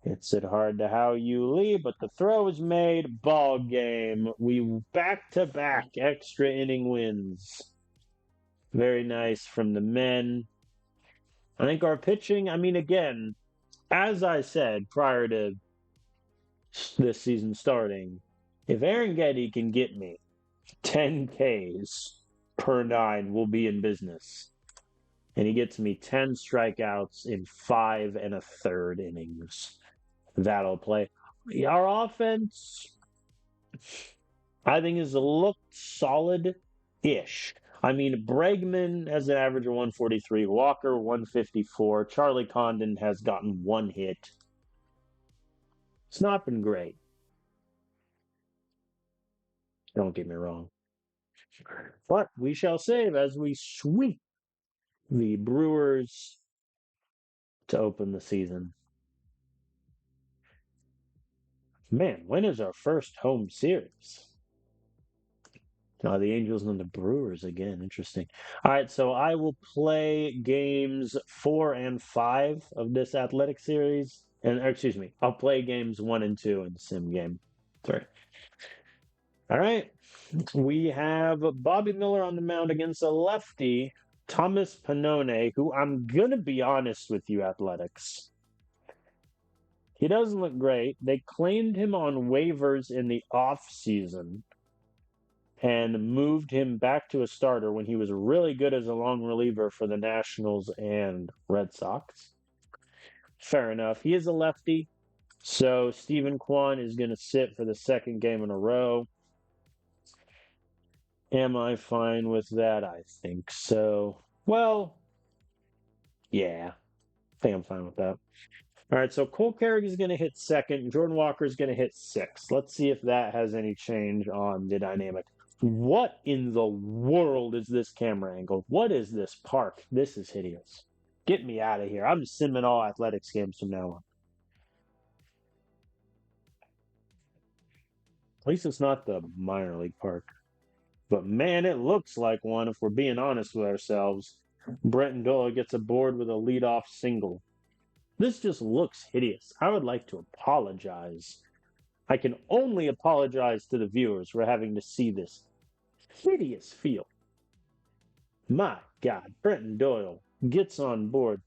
Hits it hard to Hao Yuli, but the throw is made. Ball game. We back-to-back extra inning wins. Very nice from the men. I think our pitching, again, as I said prior to this season starting, if Aaron Getty can get me 10 Ks per 9, we'll be in business. And he gets me 10 strikeouts in 5 1/3 innings. That'll play. Our offense, I think, has looked solid-ish. Bregman has an average of 143, Walker 154, Charlie Condon has gotten 1 hit. It's not been great. Don't get me wrong. But we shall save as we sweep the Brewers to open the season. Man, when is our first home series? The Angels and the Brewers again. Interesting. All right, so I will play games 4 and 5 of this athletic series. Excuse me, I'll play games 1 and 2 in the sim game. Sorry. All right. We have Bobby Miller on the mound against a lefty, Thomas Pannone, who I'm going to be honest with you, Athletics. He doesn't look great. They claimed him on waivers in the off season and moved him back to a starter when he was really good as a long reliever for the Nationals and Red Sox. Fair enough. He is a lefty, so Stephen Kwan is going to sit for the second game in a row. Am I fine with that? I think so. Well, yeah, I think I'm fine with that. All right, so Cole Carrick is going to hit second. Jordan Walker is going to hit sixth. Let's see if that has any change on the dynamic. What in the world is this camera angle? What is this park? This is hideous. Get me out of here. I'm simming all athletics games from now on. At least it's not the minor league park. But man, it looks like one if we're being honest with ourselves. Brenton Doyle gets aboard with a leadoff single. This just looks hideous. I would like to apologize. I can only apologize to the viewers for having to see this hideous field. My God, Brenton Doyle gets on board.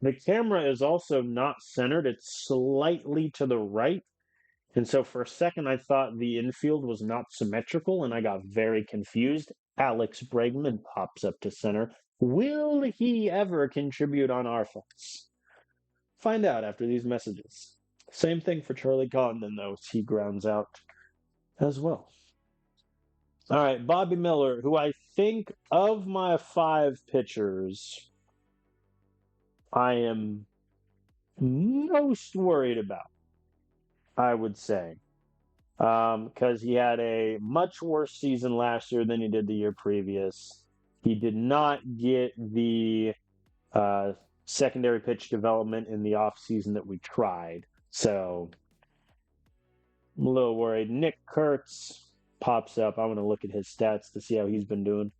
The camera is also not centered. It's slightly to the right. And so for a second, I thought the infield was not symmetrical, and I got very confused. Alex Bregman pops up to center. Will he ever contribute on offense? Find out after these messages. Same thing for Charlie Condon, though, as he grounds out as well. All right, Bobby Miller, who I think of my 5 pitchers, I am most worried about, I would say, because he had a much worse season last year than he did the year previous. He did not get the secondary pitch development in the offseason that we tried. So I'm a little worried. Nick Kurtz pops up. I want to look at his stats to see how he's been doing.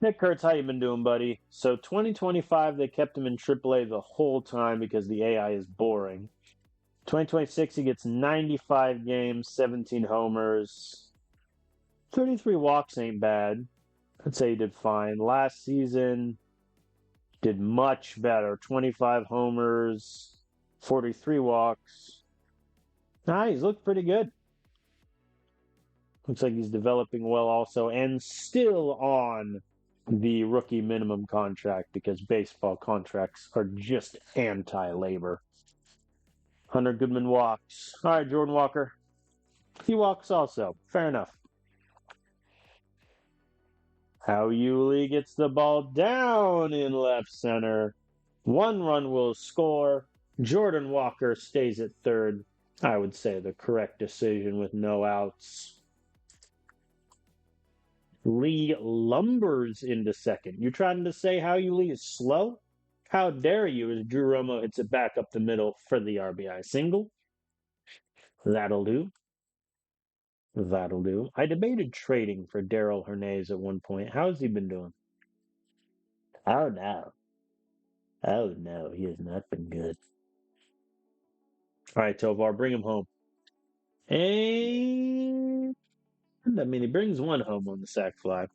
Nick Kurtz, how you been doing, buddy? So 2025, they kept him in AAA the whole time because the AI is boring. 2026, he gets 95 games, 17 homers. 33 walks ain't bad. I'd say he did fine. Last season, did much better. 25 homers, 43 walks. He's looked pretty good. Looks like he's developing well also, and still on the rookie minimum contract because baseball contracts are just anti-labor. Hunter Goodman walks. All right, Jordan Walker. He walks also. Fair enough. How Yuli gets the ball down in left center. 1 run will score. Jordan Walker stays at third. I would say the correct decision with no outs. Lee lumbers into second. You're trying to say how Yuli is slow? How dare you as Drew Romo hits it back up the middle for the RBI single. That'll do. That'll do. I debated trading for Daryl Hernandez at one point. How's he been doing? Oh no. Oh no, he has not been good. All right, Tovar, bring him home. And he brings 1 home on the sac fly.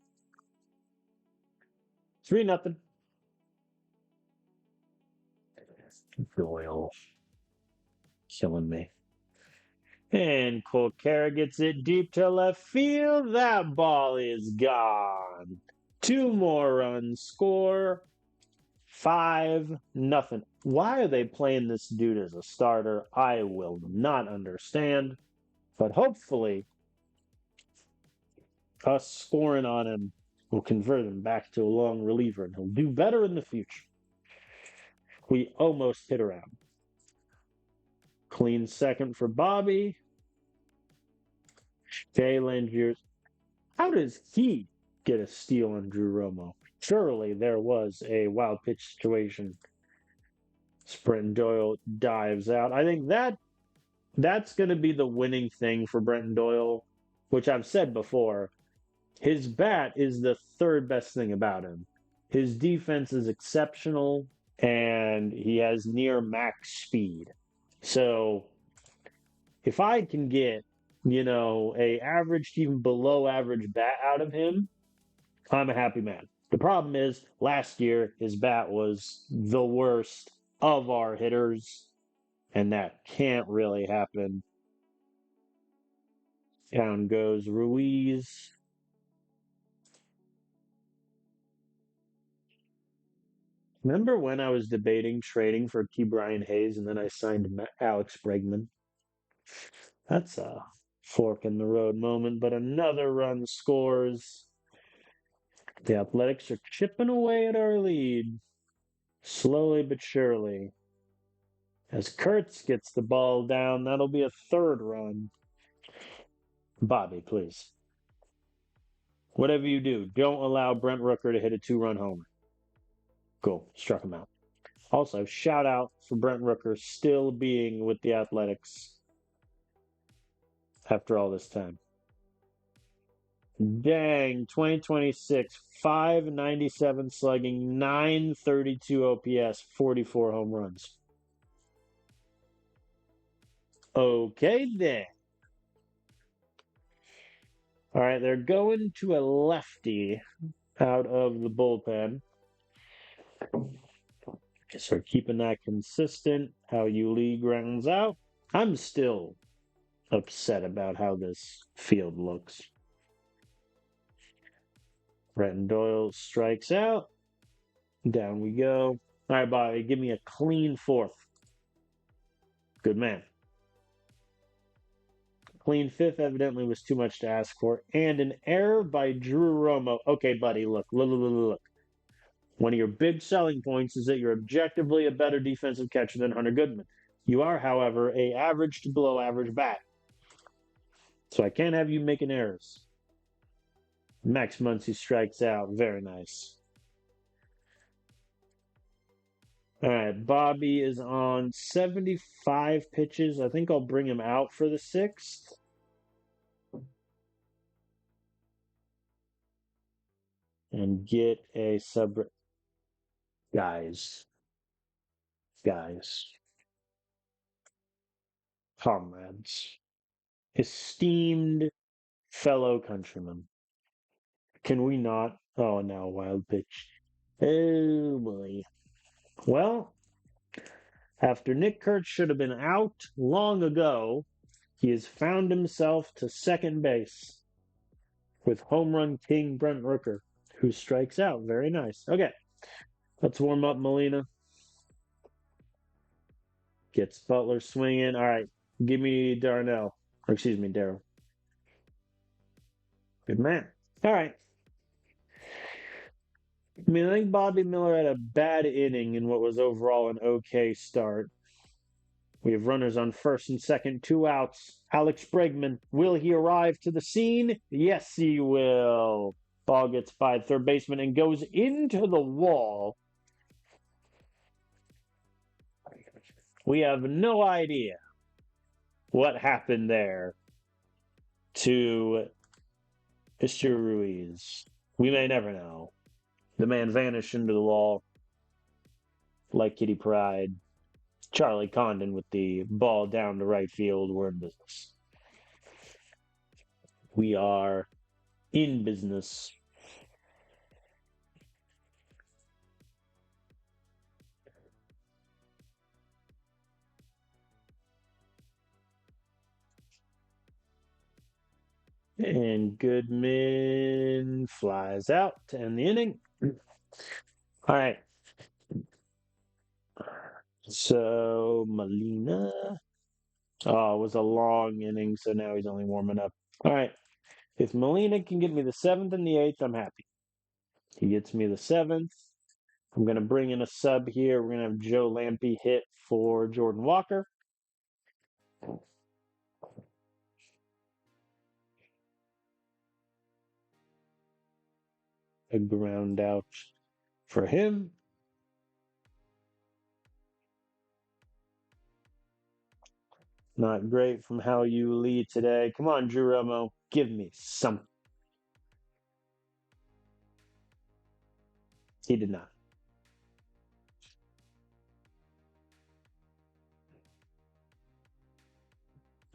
3-0. Doyle. Killing me. And Cole Carrick gets it deep to left field. That ball is gone. 2 more runs score. 5-0. Why are they playing this dude as a starter? I will not understand. But hopefully, us scoring on him We'll convert him back to a long reliever, and he'll do better in the future. We almost hit around. Clean second for Bobby. Jay Langiers. How does he get a steal on Drew Romo? Surely there was a wild pitch situation. Brenton Doyle dives out. I think that's going to be the winning thing for Brenton Doyle, which I've said before. His bat is the third best thing about him. His defense is exceptional, and he has near max speed. So if I can get, a average to even below average bat out of him, I'm a happy man. The problem is last year his bat was the worst of our hitters, and that can't really happen. Down goes Ruiz. Remember when I was debating trading for T. Brian Hayes and then I signed Alex Bregman? That's a fork in the road moment, but another run scores. The Athletics are chipping away at our lead, slowly but surely. As Kurtz gets the ball down, that'll be a third run. Bobby, please. Whatever you do, don't allow Brent Rooker to hit a 2-run homer. Cool. Struck him out. Also, shout out for Brent Rooker still being with the Athletics after all this time. Dang, 2026, 597 slugging, 932 OPS, 44 home runs. Okay, then. All right, they're going to a lefty out of the bullpen. Guess we're keeping that consistent. How Yuli grounds out. I'm still upset about how this field looks. Brenton Doyle strikes out. Down we go. All right, Bobby, give me a clean fourth. Good man. Clean fifth evidently was too much to ask for. And an error by Drew Romo. Okay, buddy, look. One of your big selling points is that you're objectively a better defensive catcher than Hunter Goodman. You are, however, a average to below average bat. So I can't have you making errors. Max Muncy strikes out. Very nice. All right, Bobby is on 75 pitches. I think I'll bring him out for the sixth. And get a sub. Guys. Comrades. Esteemed fellow countrymen. Can we not? Oh, no, wild pitch. Oh, boy. Well, after Nick Kurtz should have been out long ago, he has found himself to second base with home run king Brent Rooker, who strikes out. Very nice. Okay, let's warm up Molina. Gets Butler swinging. All right, give me Darnell. Or excuse me, Darryl. Good man. All right. I mean, I think Bobby Miller had a bad inning in what was overall an okay start. We have runners on first and second, 2 outs. Alex Bregman, will he arrive to the scene? Yes, he will. Ball gets by third baseman and goes into the wall. We have no idea what happened there to Mr. Ruiz. We may never know. The man vanished into the wall like Kitty Pryde. Charlie Condon with the ball down to right field. We're in business. We are in business. And Goodman flies out to end the inning. All right. So Molina. Oh, it was a long inning, so now he's only warming up. All right. If Molina can get me the 7th and the 8th, I'm happy. He gets me the 7th. I'm going to bring in a sub here. We're going to have Joe Lampe hit for Jordan Walker. A ground out for him. Not great from how you lead today. Come on, Drew Romo. Give me some. He did not.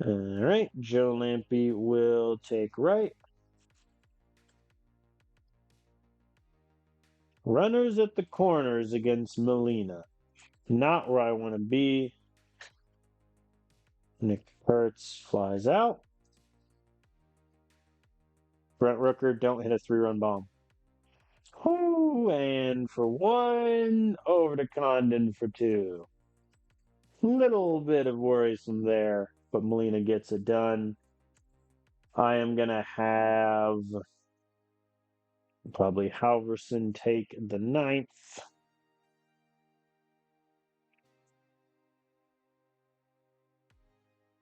All right. Joe Lampe will take right. Runners at the corners against Molina. Not where I want to be. Nick Kurtz flies out. Brent Rooker, don't hit a 3-run bomb. Oh, and for 1, over to Condon for 2. Little bit of worrisome there, but Molina gets it done. I am going to have probably Halverson take the 9th.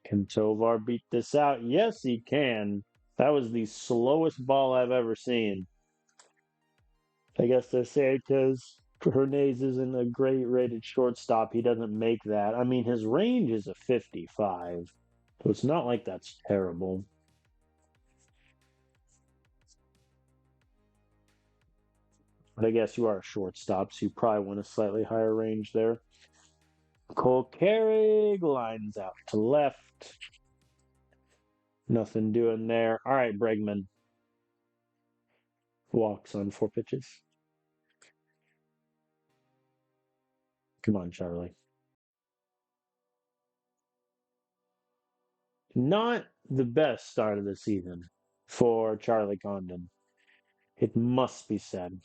Can Tovar beat this out? Yes, he can. That was the slowest ball I've ever seen. I guess they say because Hernandez isn't a great rated shortstop, he doesn't make that. I mean, his range is a 55, so it's not like that's terrible. But I guess you are a shortstop, so you probably want a slightly higher range there. Cole Carrig lines out to left. Nothing doing there. All right, Bregman. Walks on 4 pitches. Come on, Charlie. Not the best start of the season for Charlie Condon. It must be said.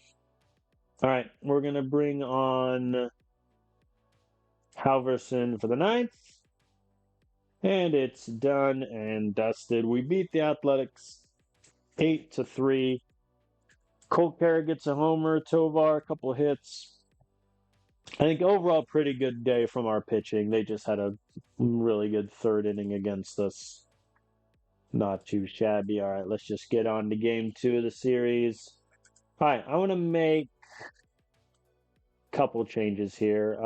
All right, we're going to bring on Halverson for the 9th. And it's done and dusted. We beat the Athletics 8-3. Cole Carrig gets a homer. Tovar, a couple hits. I think overall pretty good day from our pitching. They just had a really good 3rd inning against us. Not too shabby. All right, let's just get on to game 2 of the series. All right, I want to make a couple changes here.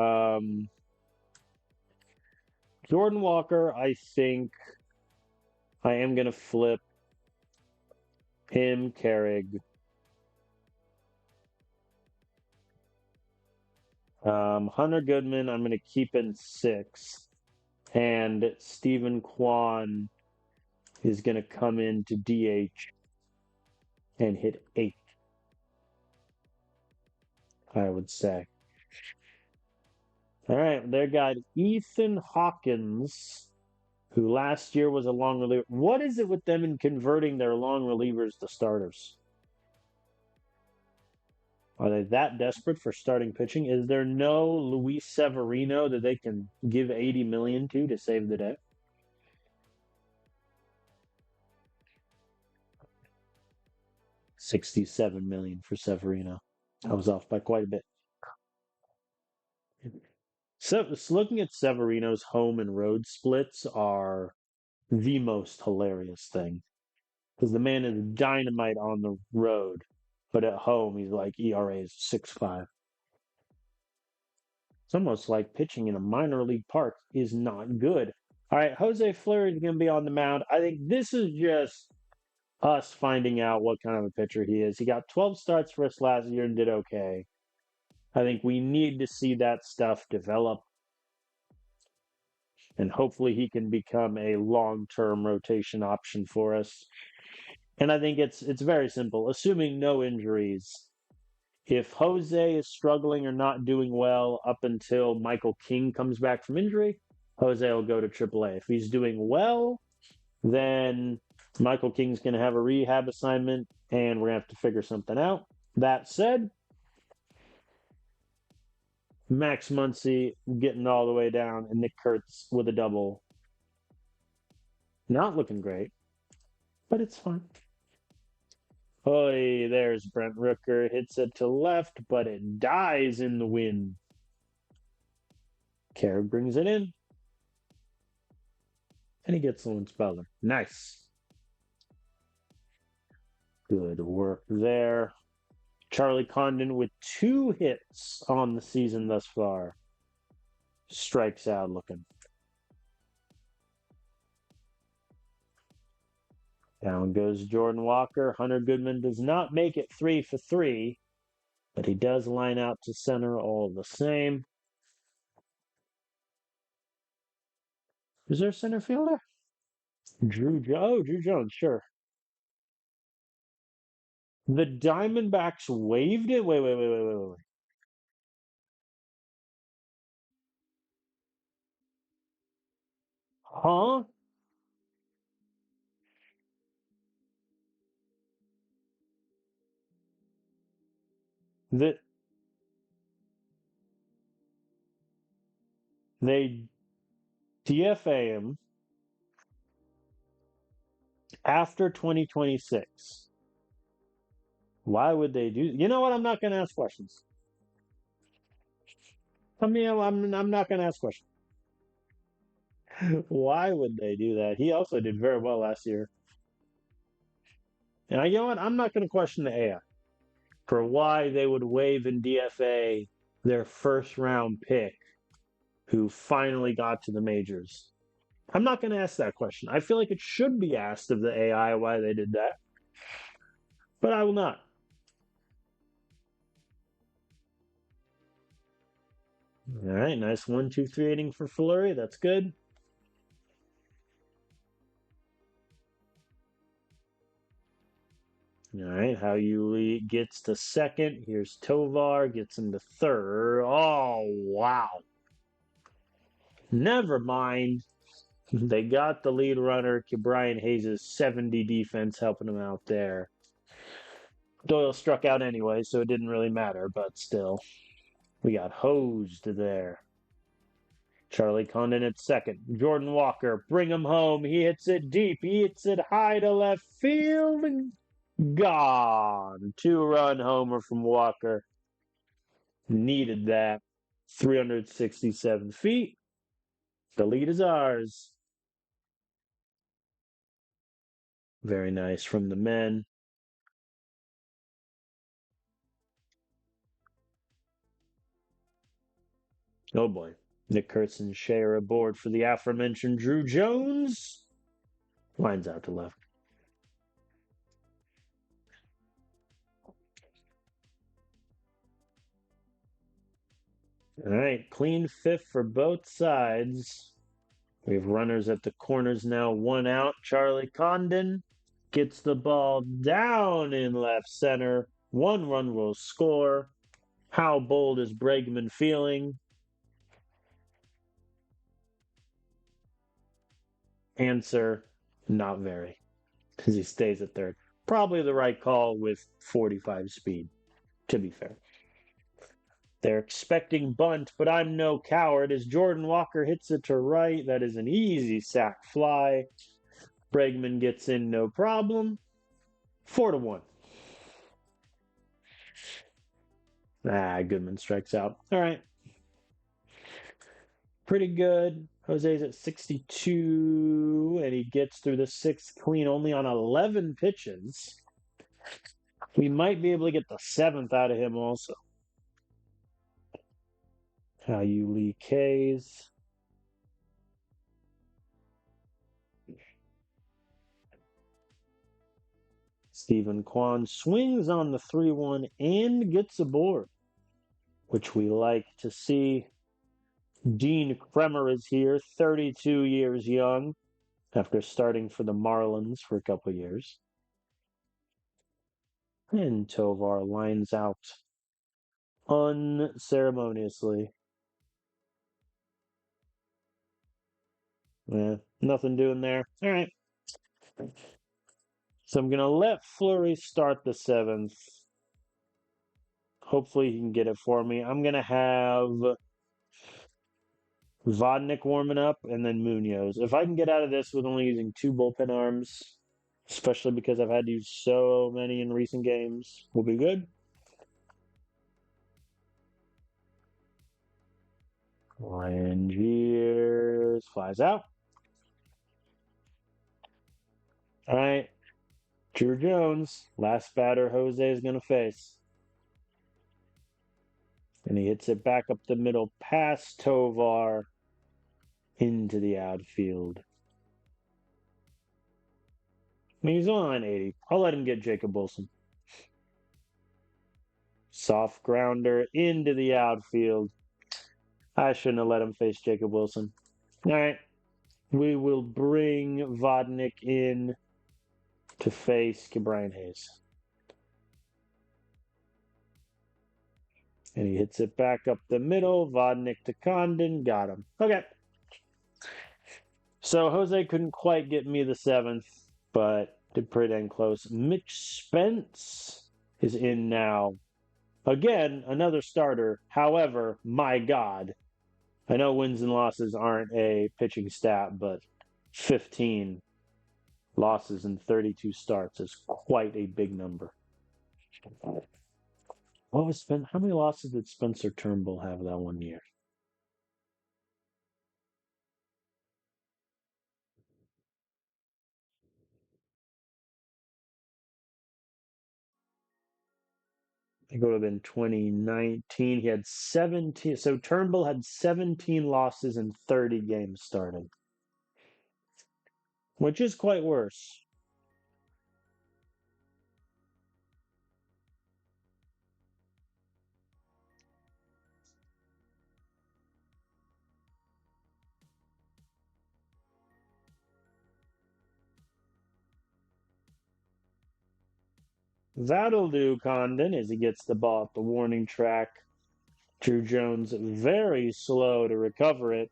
Jordan Walker, I think I am going to flip him, Carrig. Hunter Goodman, I'm going to keep in 6th. And Stephen Kwan is going to come in to DH and hit 8th, I would say. All right, they got Ethan Hawkins, who last year was a long reliever. What is it with them in converting their long relievers to starters? Are they that desperate for starting pitching? Is there no Luis Severino that they can give $80 million to save the day? $67 million for Severino. I was off by quite a bit. So looking at Severino's home and road splits are the most hilarious thing. Because the man is dynamite on the road, but at home he's like ERA is 6.5. It's almost like pitching in a minor league park is not good. All right, Jose Fleury is going to be on the mound. I think this is just us finding out what kind of a pitcher he is. He got 12 starts for us last year and did okay. I think we need to see that stuff develop. And hopefully he can become a long-term rotation option for us. And I think it's very simple. Assuming no injuries, if Jose is struggling or not doing well up until Michael King comes back from injury, Jose will go to AAA. If he's doing well, then Michael King's going to have a rehab assignment, and we're going to have to figure something out. That said, Max Muncy getting all the way down, and Nick Kurtz with a double. Not looking great, but it's fine. Hey, there's Brent Rooker. Hits it to left, but it dies in the wind. Carrick brings it in. And he gets Lawrence Butler. Nice. Good work there. Charlie Condon with 2 hits on the season thus far. Strikes out looking. Down goes Jordan Walker. Hunter Goodman does not make it 3 for 3, but he does line out to center all the same. Is there a center fielder? Drew Jones, sure. The Diamondbacks waived it? Wait. Huh? That they DFA him after 2026. Why would they do? You know what? I'm not going to ask questions. I'm not going to ask questions. Why would they do that? He also did very well last year. And you know what? I'm not going to question the AI for why they would waive in DFA their first round pick who finally got to the majors. I'm not going to ask that question. I feel like it should be asked of the AI why they did that, but I will not. All right, nice 1-2-3 inning for Fleury. That's good. All right, How Yuli gets to second. Here's Tovar, gets him to third. Oh, wow. Never mind. They got the lead runner, Brian Hayes' 70 defense helping him out there. Doyle struck out anyway, so it didn't really matter, but still. We got hosed there. Charlie Condon at second. Jordan Walker, bring him home. He hits it deep. He hits it high to left field. Gone. 2-run homer from Walker. Needed that. 367 feet. The lead is ours. Very nice from the men. Oh boy. Nick Kurtz and Shea are aboard for the aforementioned Drew Jones. Lines out to left. All right, clean fifth for both sides. We have runners at the corners now, 1 out. Charlie Condon gets the ball down in left center. 1 run will score. How bold is Bregman feeling? Answer, not very, because he stays at third. Probably the right call with 45 speed, to be fair. They're expecting bunt, but I'm no coward as Jordan Walker hits it to right. That is an easy sac fly. Bregman gets in no problem. 4-1. Goodman strikes out. All right. Pretty good. Jose's at 62, and he gets through the 6th clean only on 11 pitches. We might be able to get the 7th out of him also. How you Lee K's. Stephen Kwan swings on the 3-1 and gets aboard, which we like to see. Dean Kremer is here, 32 years young, after starting for the Marlins for a couple years. And Tovar lines out unceremoniously. Yeah, nothing doing there. All right. So I'm going to let Fleury start the 7th. Hopefully he can get it for me. I'm going to have Vodnik warming up and then Munoz. If I can get out of this with only using 2 bullpen arms, especially because I've had to use so many in recent games. Will be good. Langiers flies out. All right. Drew Jones, last batter Jose is going to face. And he hits it back up the middle past Tovar into the outfield. I mean, he's on 80. I'll let him get Jacob Wilson. Soft grounder into the outfield. I shouldn't have let him face Jacob Wilson. All right. We will bring Vodnik in to face Brian Hayes. And he hits it back up the middle. Vodnik to Condon. Got him. Okay. So Jose couldn't quite get me the 7th, but did pretty dang close. Mitch Spence is in now. Again, another starter. However, my God, I know wins and losses aren't a pitching stat, but 15 losses in 32 starts is quite a big number. What was How many losses did Spencer Turnbull have that one year? I think it would have been 2019. He had 17. So Turnbull had 17 losses in 30 games starting, which is quite worse. That'll do, Condon, as he gets the ball at the warning track. Drew Jones very slow to recover it.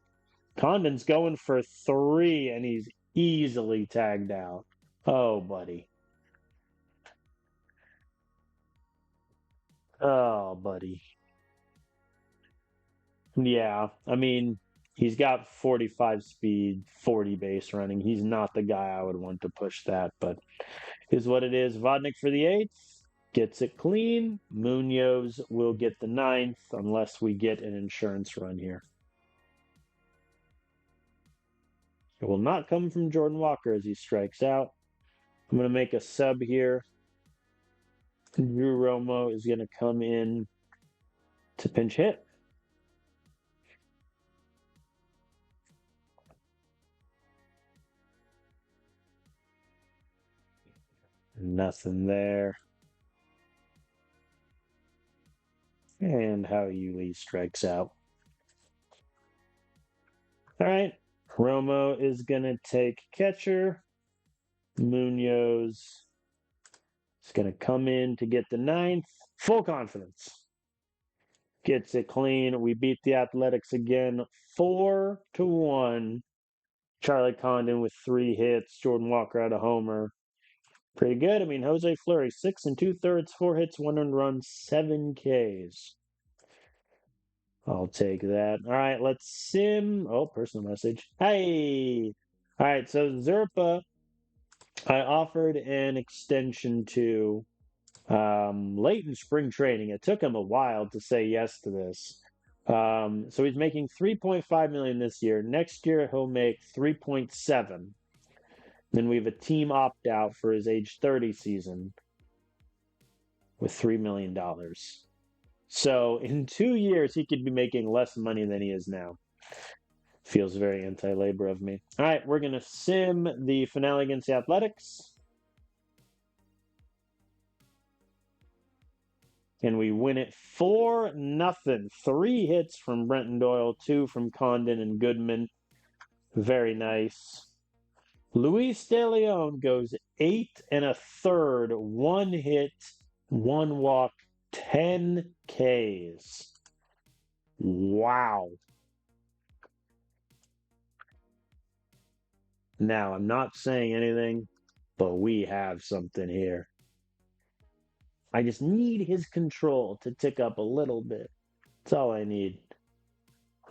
Condon's going for 3, and he's easily tagged out. Oh, buddy. Oh, buddy. Yeah, I mean, he's got 45 speed, 40 base running. He's not the guy I would want to push that, but is what it is. Vodnik for the 8th. Gets it clean. Munoz will get the 9th unless we get an insurance run here. It will not come from Jordan Walker as he strikes out. I'm going to make a sub here. Drew Romo is going to come in to pinch hit. Nothing there. And Howie Lee strikes out. All right. Romo is going to take catcher. Munoz is going to come in to get the 9th. Full confidence. Gets it clean. We beat the Athletics again 4-1. Charlie Condon with 3 hits. Jordan Walker had a homer. Pretty good. I mean, Jose Fleury, 6 2/3, 4 hits, 1 earned run, 7 Ks. I'll take that. All right, let's sim. Oh, personal message. Hey. All right, so Zerpa, I offered an extension to late in spring training. It took him a while to say yes to this. So he's making 3.5 million this year. Next year he'll make 3.7. Then we have a team opt out for his age 30 season with $3 million. So in 2 years, he could be making less money than he is now. Feels very anti-labor of me. All right, we're going to sim the finale against the Athletics. And we win it 4-0. 3 hits from Brenton Doyle, 2 from Condon and Goodman. Very nice. Luis De Leon goes 8 1/3, 1 hit, 1 walk, 10 Ks. Wow. Now, I'm not saying anything, but we have something here. I just need his control to tick up a little bit. That's all I need.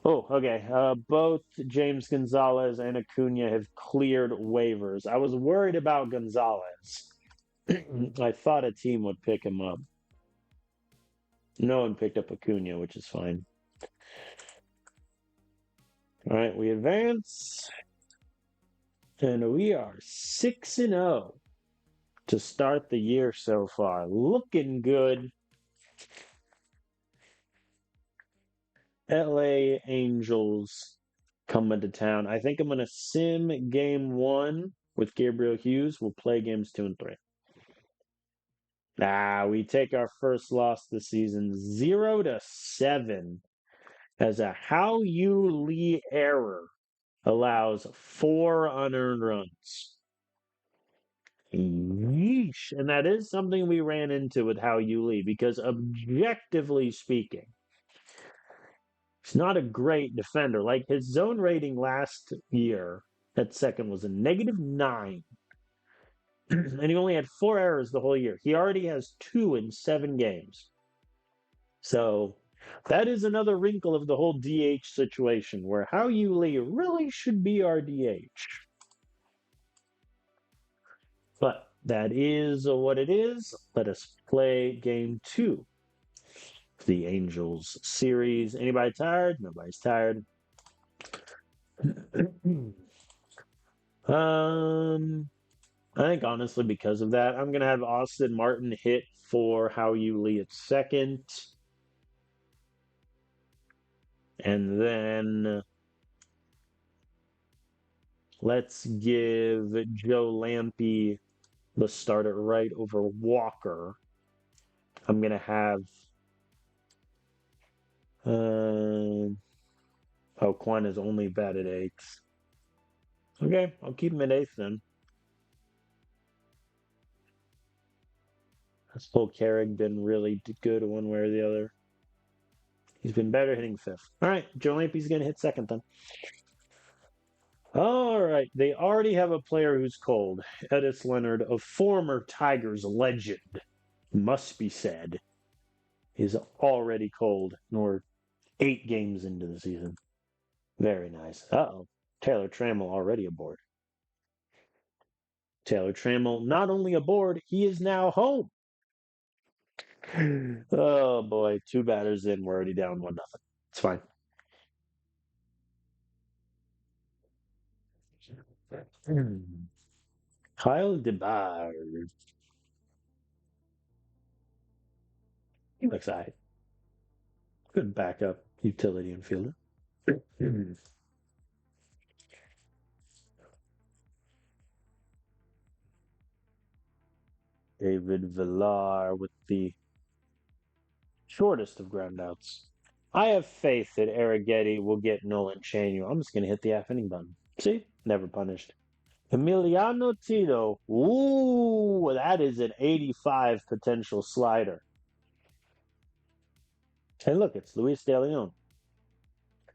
Oh, okay. Both James Gonzalez and Acuna have cleared waivers. I was worried about Gonzalez. I thought a team would pick him up. No one picked up Acuna, which is fine. All right, we advance, and we are 6-0 to start the year so far. Looking good. LA Angels coming to town. I think I'm going to sim game 1 with Gabriel Hughes. We'll play games 2 and 3. We take our first loss this season, 0-7, as a How You Lee error allows 4 unearned runs. Yeesh. And that is something we ran into with How You Lee, because objectively speaking, he's not a great defender. Like his zone rating last year at second was a -9. And he only had 4 errors the whole year. He already has 2 in 7 games. So that is another wrinkle of the whole DH situation, where How You Lee really should be our DH. But that is what it is. Let us play game 2 of the Angels series. Anybody tired? Nobody's tired. I think honestly because of that, I'm gonna have Austin Martin hit for How You Lee at second. And then let's give Joe Lampy the start at right over Walker. I'm gonna have Quan is only batted eighth. Okay, I'll keep him at eighth then. Has Paul Carrick been really good one way or the other? He's been better hitting fifth. All right, Joe Lampy's gonna hit second then. All right, they already have a player who's cold. Edis Leonard, a former Tigers legend, must be said, is already cold. And we're 8 games into the season. Very nice. Uh-oh. Taylor Trammell already aboard. Taylor Trammell not only aboard, he is now home. Oh boy, 2 batters in, we're already down 1-0. It's fine. Kyle DeBar. He looks all right. Good backup utility infielder. David Villar with the shortest of groundouts. I have faith that Arrighetti will get Nolan Chaney. I'm just going to hit the half inning button. See? Never punished. Emiliano Tito. Ooh, that is an 85 potential slider. Hey, look, it's Luis De Leon.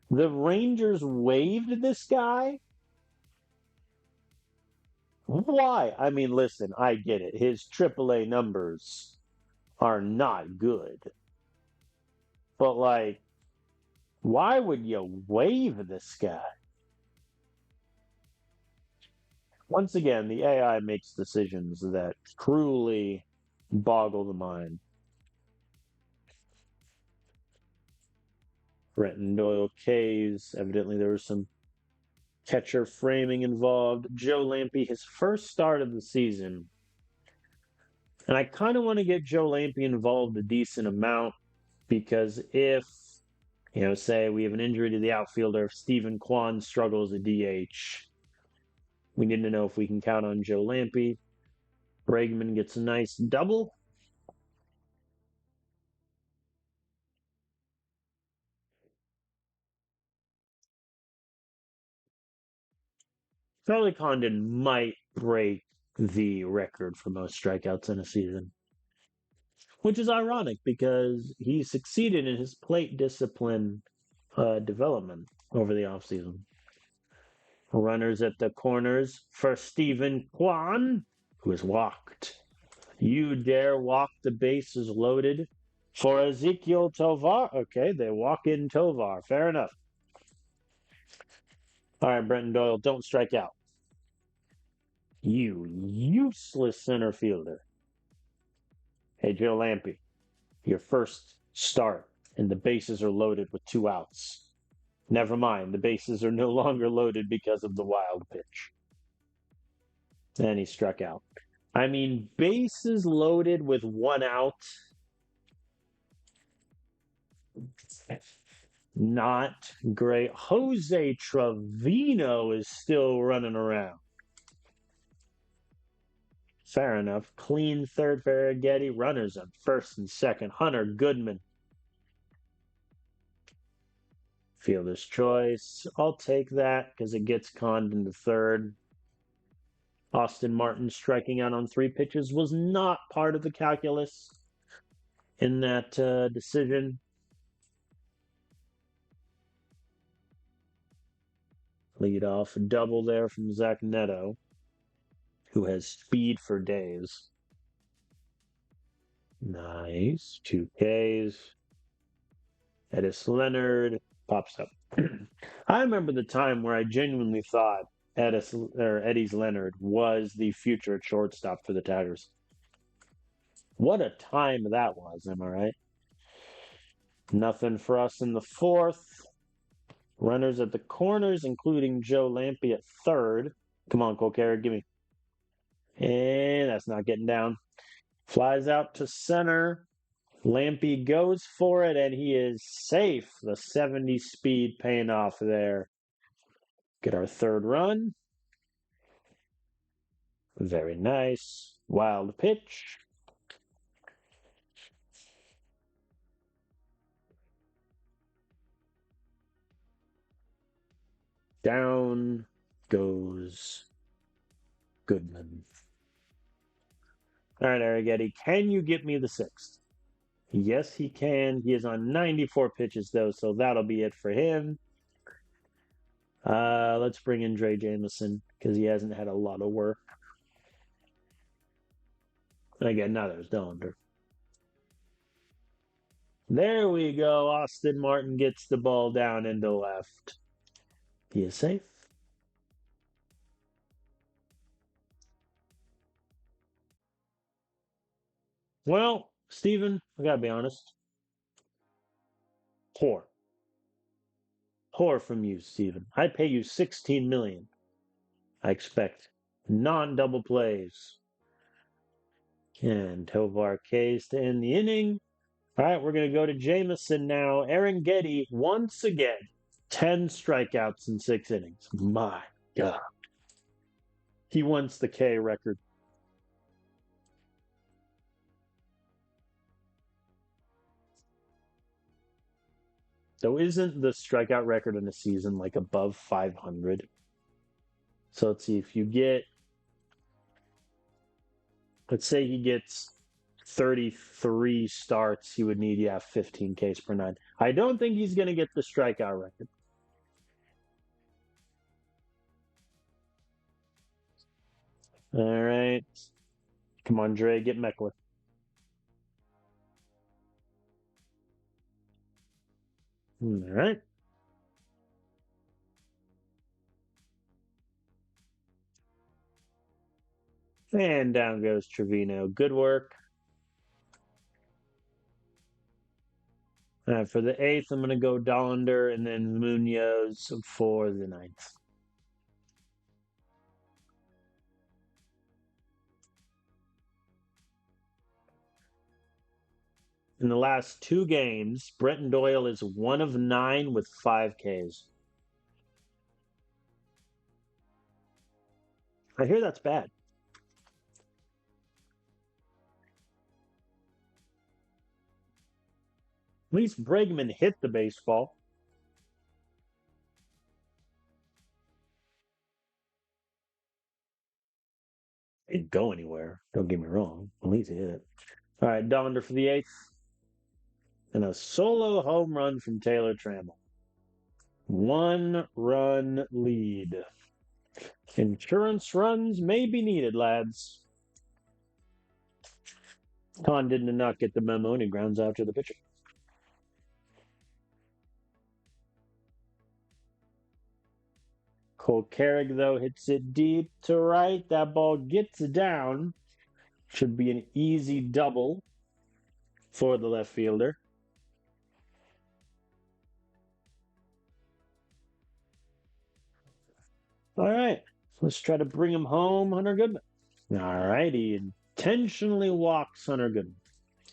The Rangers waived this guy? Why? I mean, listen, I get it. His AAA numbers are not good. But, like, why would you waive this guy? Once again, the AI makes decisions that truly boggle the mind. Brenton Doyle K's. Evidently, there was some catcher framing involved. Joe Lampy, his first start of the season. And I kind of want to get Joe Lampy involved a decent amount because if, say we have an injury to the outfielder, if Stephen Kwan struggles at DH, we need to know if we can count on Joe Lampy. Bregman gets a nice double. Charlie Condon might break the record for most strikeouts in a season, which is ironic because he succeeded in his plate discipline development over the offseason. Runners at the corners for Stephen Kwan, who is walked. You dare walk the bases loaded for Ezekiel Tovar? Okay, they walk in Tovar. Fair enough. All right, Brenton Doyle, don't strike out. You useless center fielder. Hey, Joe Lampy, your first start, and the bases are loaded with 2 outs. Never mind, the bases are no longer loaded because of the wild pitch. And he struck out. I mean, bases loaded with 1 out. Not great. Jose Trevino is still running around. Fair enough. Clean third for Arrighetti. Runners on first and second. Hunter Goodman. Fielder's choice. I'll take that because it gets conned into third. Austin Martin striking out on 3 pitches was not part of the calculus in that decision. Lead off double there from Zach Neto, who has speed for days. Nice. 2Ks. Edis Leonard pops up. I remember the time where I genuinely thought Eddie's Leonard was the future shortstop for the Tigers. What a time that was, am I right? Nothing for us in the fourth. Runners at the corners, including Joe Lampy at third. Come on, Colcara, give me. And that's not getting down. Flies out to center. Lampy goes for it, and he is safe. The 70 speed paying off there. Get our third run. Very nice. Wild pitch. Down goes Goodman. All right, Arrighetti, can you get me the sixth? Yes, he can. He is on 94 pitches, though, so that'll be it for him. Let's bring in Dre Jameson because he hasn't had a lot of work. And again, now there's Donder. There we go. Austin Martin gets the ball down into left. He is safe. Well, Steven, I gotta be honest. Poor. Poor from you, Steven. I pay you 16 million. I expect non-double plays. And Tovar K's to end the inning. All right, we're going to go to Jameson now. Arrighetti, once again, 10 strikeouts in 6 innings. My God. He wants the K record. So isn't the strikeout record in a season like above 500? So let's see, if you get, let's say he gets 33 starts, he would need, 15 Ks per 9. I don't think he's going to get the strikeout record. All right. Come on, Dre, get Meckler. All right. And down goes Trevino. Good work. For the 8th, I'm going to go Dollander and then Munoz for the 9th. In the last 2 games, Brenton Doyle is 1 of 9 with 5 Ks. I hear that's bad. At least Bregman hit the baseball. It didn't go anywhere. Don't get me wrong. At least he hit it. All right, Dollander for the 8th. And a solo home run from Taylor Trammell. 1-run lead. Insurance runs may be needed, lads. Con did not get the memo, and he grounds out to the pitcher. Cole Carrick, though, hits it deep to right. That ball gets down. Should be an easy double for the left fielder. All right. Let's try to bring him home, Hunter Goodman. All right. He intentionally walks Hunter Goodman.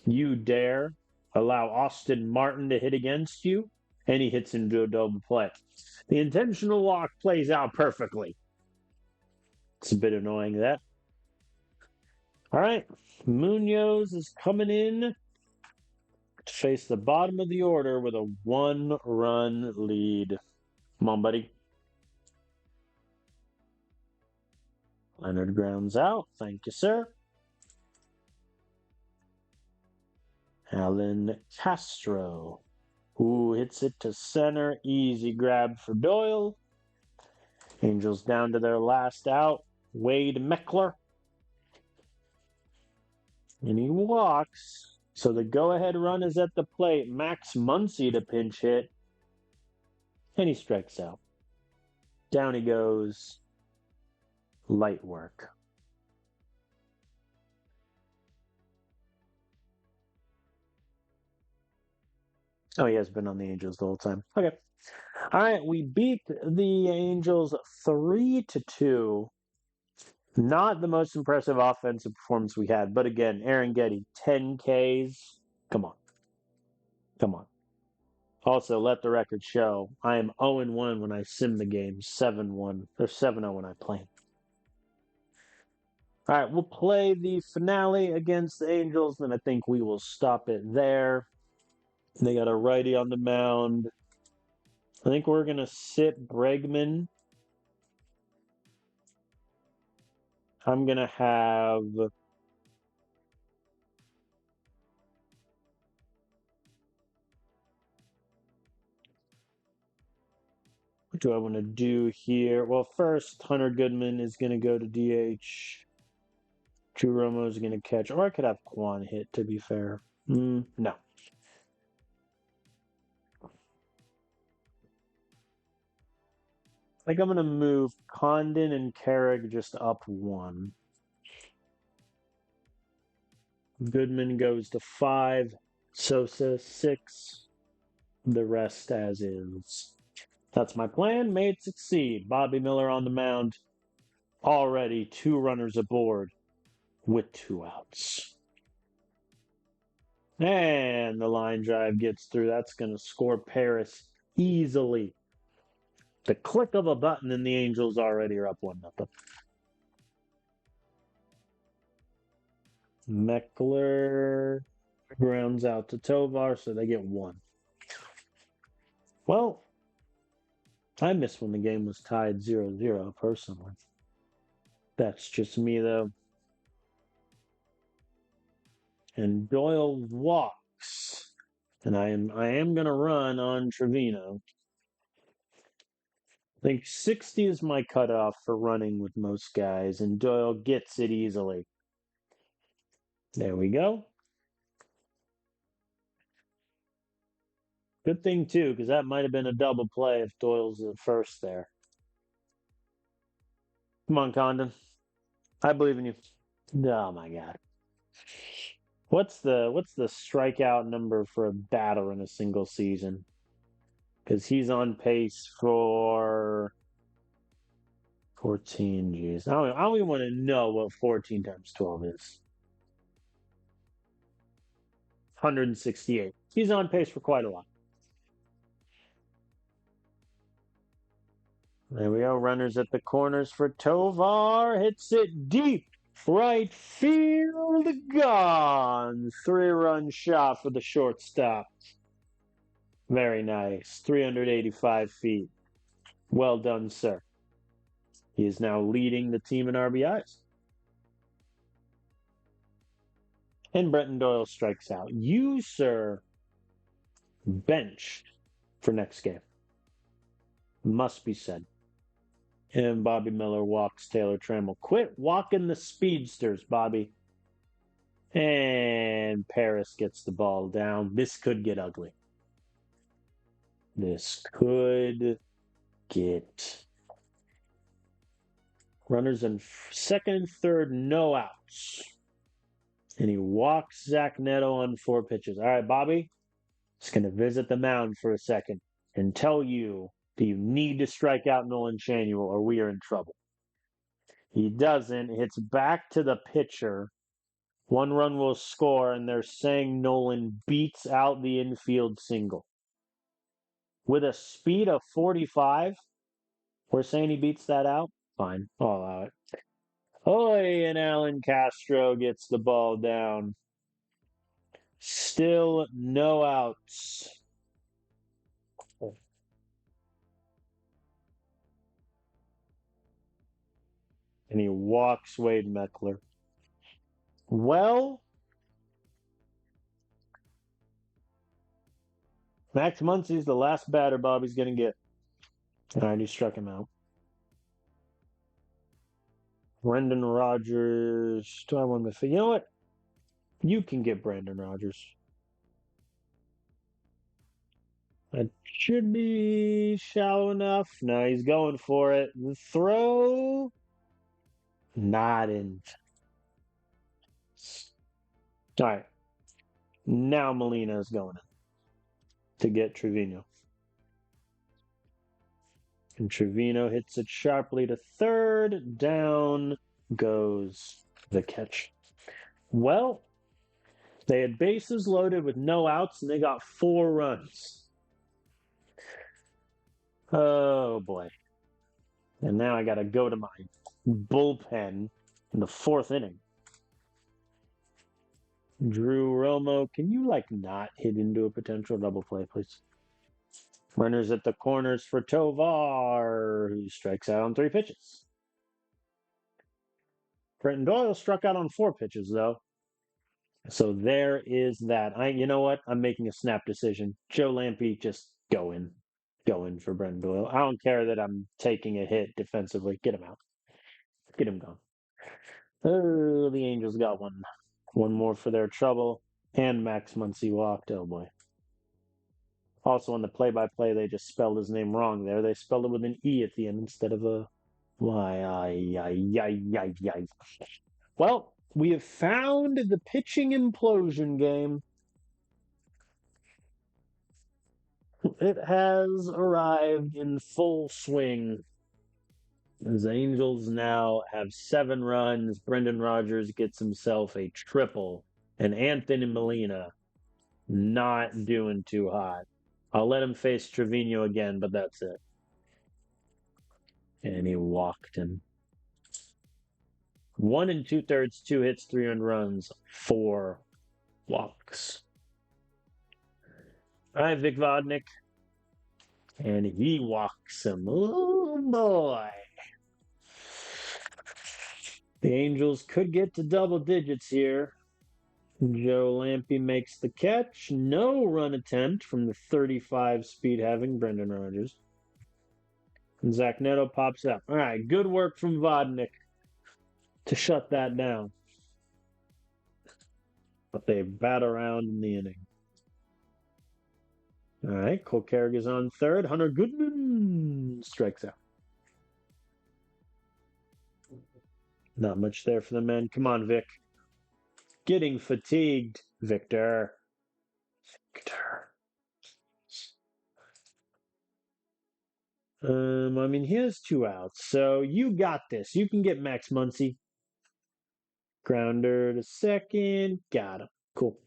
You dare allow Austin Martin to hit against you, and he hits into a double play. The intentional walk plays out perfectly. It's a bit annoying, that. All right. Munoz is coming in to face the bottom of the order with a 1-run lead. Come on, buddy. Leonard grounds out. Thank you, sir. Alan Castro, who hits it to center. Easy grab for Doyle. Angels down to their last out. Wade Meckler. And he walks. So the go-ahead run is at the plate. Max Muncy to pinch hit. And he strikes out. Down he goes. Light work. Oh, he has been on the Angels the whole time. Okay. All right, we beat the Angels 3-2. Not the most impressive offensive performance we had, but again, Aaron Getty, 10 Ks. Come on. Come on. Also, let the record show I am 0-1 when I sim the game, 7-1 or 7-0 when I play. All right, we'll play the finale against the Angels, and I think we will stop it there. They got a righty on the mound. I think we're going to sit Bregman. I'm going to have what do I want to do here? Well, first, Hunter Goodman is going to go to DH. Drew Romo is going to catch. Or I could have Quan hit, to be fair. No. I think I'm going to move Condon and Carrick just up 1. Goodman goes to 5. Sosa 6. The rest as is. That's my plan. May it succeed. Bobby Miller on the mound. Already 2 runners aboard with 2 outs. And the line drive gets through. That's going to score Paris easily. The click of a button and the Angels already are up 1-0. Meckler grounds out to Tovar, so they get 1. Well, I miss when the game was tied 0-0, personally. That's just me, though. And Doyle walks. And I am going to run on Trevino. I think 60 is my cutoff for running with most guys, and Doyle gets it easily. There we go. Good thing, too, because that might have been a double play if Doyle's at first there. Come on, Condon. I believe in you. Oh, my God. What's the strikeout number for a batter in a single season? Because he's on pace for 14. Geez, I don't even want to know what 14 times 12 is. 168. He's on pace for quite a lot. There we go. Runners at the corners for Tovar. Hits it deep. Right field gone. 3-run shot for the shortstop. Very nice. 385 feet. Well done, sir. He is now leading the team in RBIs. And Brenton Doyle strikes out. You, sir, benched for next game. Must be said. And Bobby Miller walks Taylor Trammell. Quit walking the speedsters, Bobby. And Paris gets the ball down. This could get ugly. This could get Runners in second and third, no outs. And he walks Zach Neto on 4 pitches. All right, Bobby, just going to visit the mound for a second and tell you that you need to strike out Nolan Shanuel or we are in trouble. He doesn't. Hits back to the pitcher. 1 run will score, and they're saying Nolan beats out the infield single. With a speed of 45, we're saying he beats that out? Fine, I'll allow it. Oy, and Alan Castro gets the ball down. Still no outs. And he walks Wade Meckler. Well, Max Muncy's the last batter Bobby's going to get. All right, he struck him out. Brendan Rodgers. Do I want to say, you know what? You can get Brendan Rodgers. That should be shallow enough. No, he's going for it. The throw. Not in. All right. Now Molina's going in to get Trevino. And Trevino hits it sharply to third. Down goes the catch. Well, they had bases loaded with no outs, and they got 4 runs. Oh, boy. And now I got to go to my bullpen in the 4th inning. Drew Romo, can you, not hit into a potential double play, please? Runners at the corners for Tovar, who strikes out on 3 pitches. Brenton Doyle struck out on 4 pitches, though. So there is that. You know what? I'm making a snap decision. Joe Lampe, just go in. Go in for Brenton Doyle. I don't care that I'm taking a hit defensively. Get him out. Get him gone. Oh, the Angels got one. One more for their trouble. And Max Muncy walked. Oh, boy. Also, on the play-by-play, they just spelled his name wrong there. They spelled it with an E at the end instead of a Y. Well, we have found the pitching implosion game. It has arrived in full swing. The Angels now have 7 runs. Brendan Rodgers gets himself a triple. And Anthony Molina not doing too hot. I'll let him face Trevino again, but that's it. And he walked him. 1 2/3, 2 hits, 3 earned runs, 4 walks. All right, Vic Vodnik. And he walks him. Oh, boy. The Angels could get to double digits here. Joe Lampe makes the catch. No run attempt from the 35 speed having Brendan Rodgers. And Zach Neto pops up. All right, good work from Vodnik to shut that down. But they bat around in the inning. All right, Cole Carrick is on third. Hunter Goodman strikes out. Not much there for the men. Come on, Vic. Getting fatigued, Victor. He has 2 outs, so you got this. You can get Max Muncy. Grounder to second. Got him. Cool.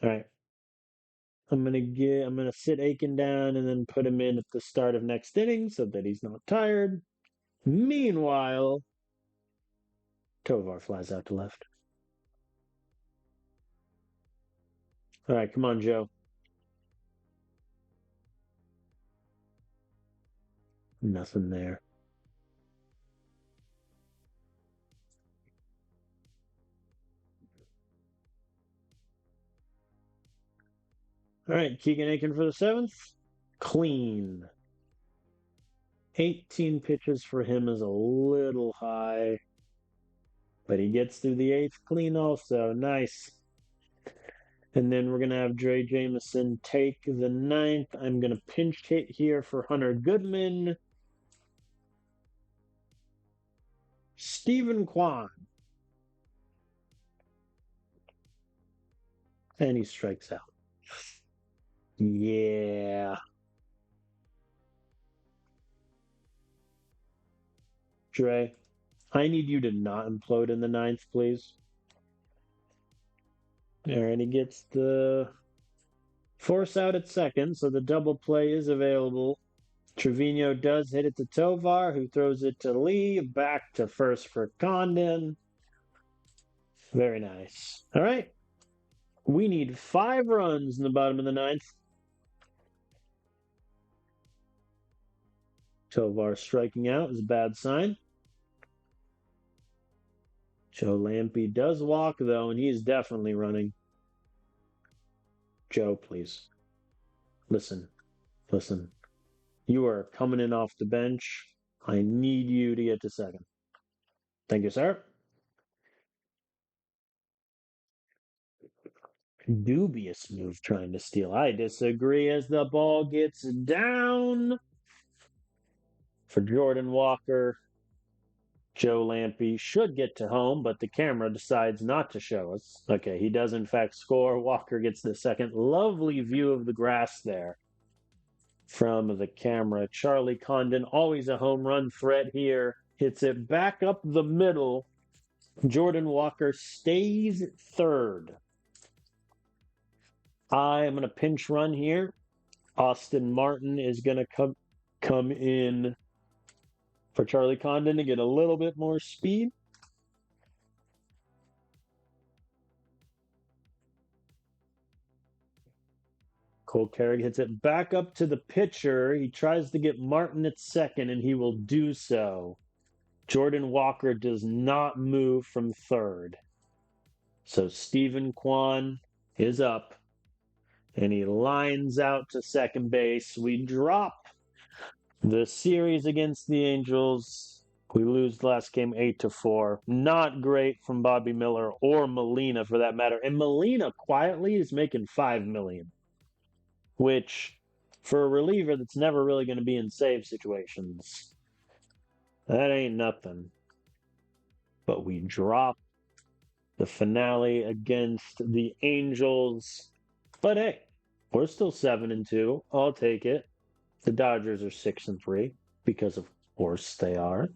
All right. I'm gonna sit Aiken down and then put him in at the start of next inning so that he's not tired. Meanwhile, Tovar flies out to left. All right, come on, Joe. Nothing there. All right, Keegan Aiken for the 7th. Clean. 18 pitches for him is a little high. But he gets through the 8th clean also. Nice. And then we're going to have Dre Jameson take the 9th. I'm going to pinch hit here for Hunter Goodman. Stephen Kwan. And he strikes out. Yeah. Dre, I need you to not implode in the ninth, please. All right, he gets the force out at second, so the double play is available. Trevino does hit it to Tovar, who throws it to Lee. Back to first for Condon. Very nice. All right. We need 5 runs in the bottom of the ninth. Tovar striking out is a bad sign. Joe Lampe does walk, though, and he's definitely running. Joe, please. Listen. Listen. You are coming in off the bench. I need you to get to second. Thank you, sir. Dubious move trying to steal. I disagree as the ball gets down for Jordan Walker. Joe Lampe should get to home, but the camera decides not to show us. Okay, he does in fact score. Walker gets the second. Lovely view of the grass there from the camera. Charlie Condon, always a home run threat here. Hits it back up the middle. Jordan Walker stays third. I am going to pinch run here. Austin Martin is going to come in for Charlie Condon to get a little bit more speed. Cole Carrick hits it back up to the pitcher. He tries to get Martin at second, and he will do so. Jordan Walker does not move from third. So Stephen Kwan is up, and he lines out to second base. We drop the series against the Angels. We lose the last game 8-4. Not great from Bobby Miller or Molina for that matter. And Molina quietly is making $5 million, which for a reliever that's never really going to be in save situations, that ain't nothing. But we drop the finale against the Angels. But hey, we're still 7-2. I'll take it. The Dodgers are 6-3 because of course they are.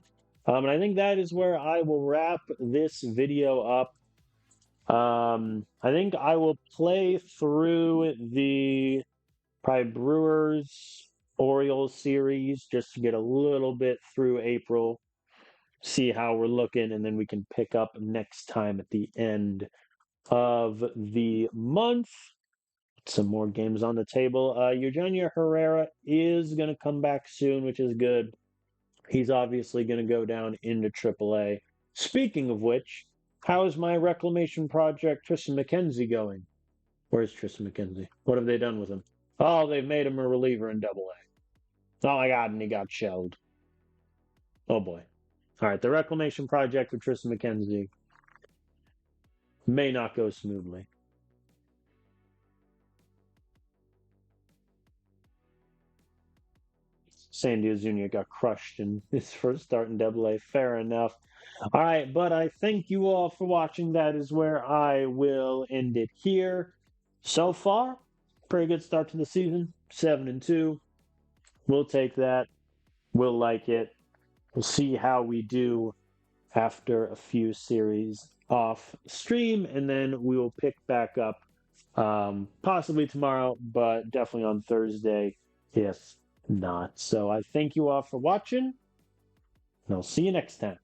And I think that is where I will wrap this video up. I think I will play through the probably Brewers Orioles series just to get a little bit through April, see how we're looking, and then we can pick up next time at the end of the month. Some more games on the table. Eugenio Herrera is going to come back soon, which is good. He's obviously going to go down into AAA. Speaking of which, how is my reclamation project Tristan McKenzie going? Where's Tristan McKenzie? What have they done with him? Oh, they've made him a reliever in AA. Oh my God, and he got shelled. Oh boy. All right, the reclamation project for Tristan McKenzie may not go smoothly. Sandy Ozuna got crushed in his first start in AA. Fair enough. All right, but I thank you all for watching. That is where I will end it here. So far, pretty good start to the season. 7-2. We'll take that. We'll like it. We'll see how we do after a few series off stream, and then we will pick back up possibly tomorrow, but definitely on Thursday if not. So I thank you all for watching, and I'll see you next time.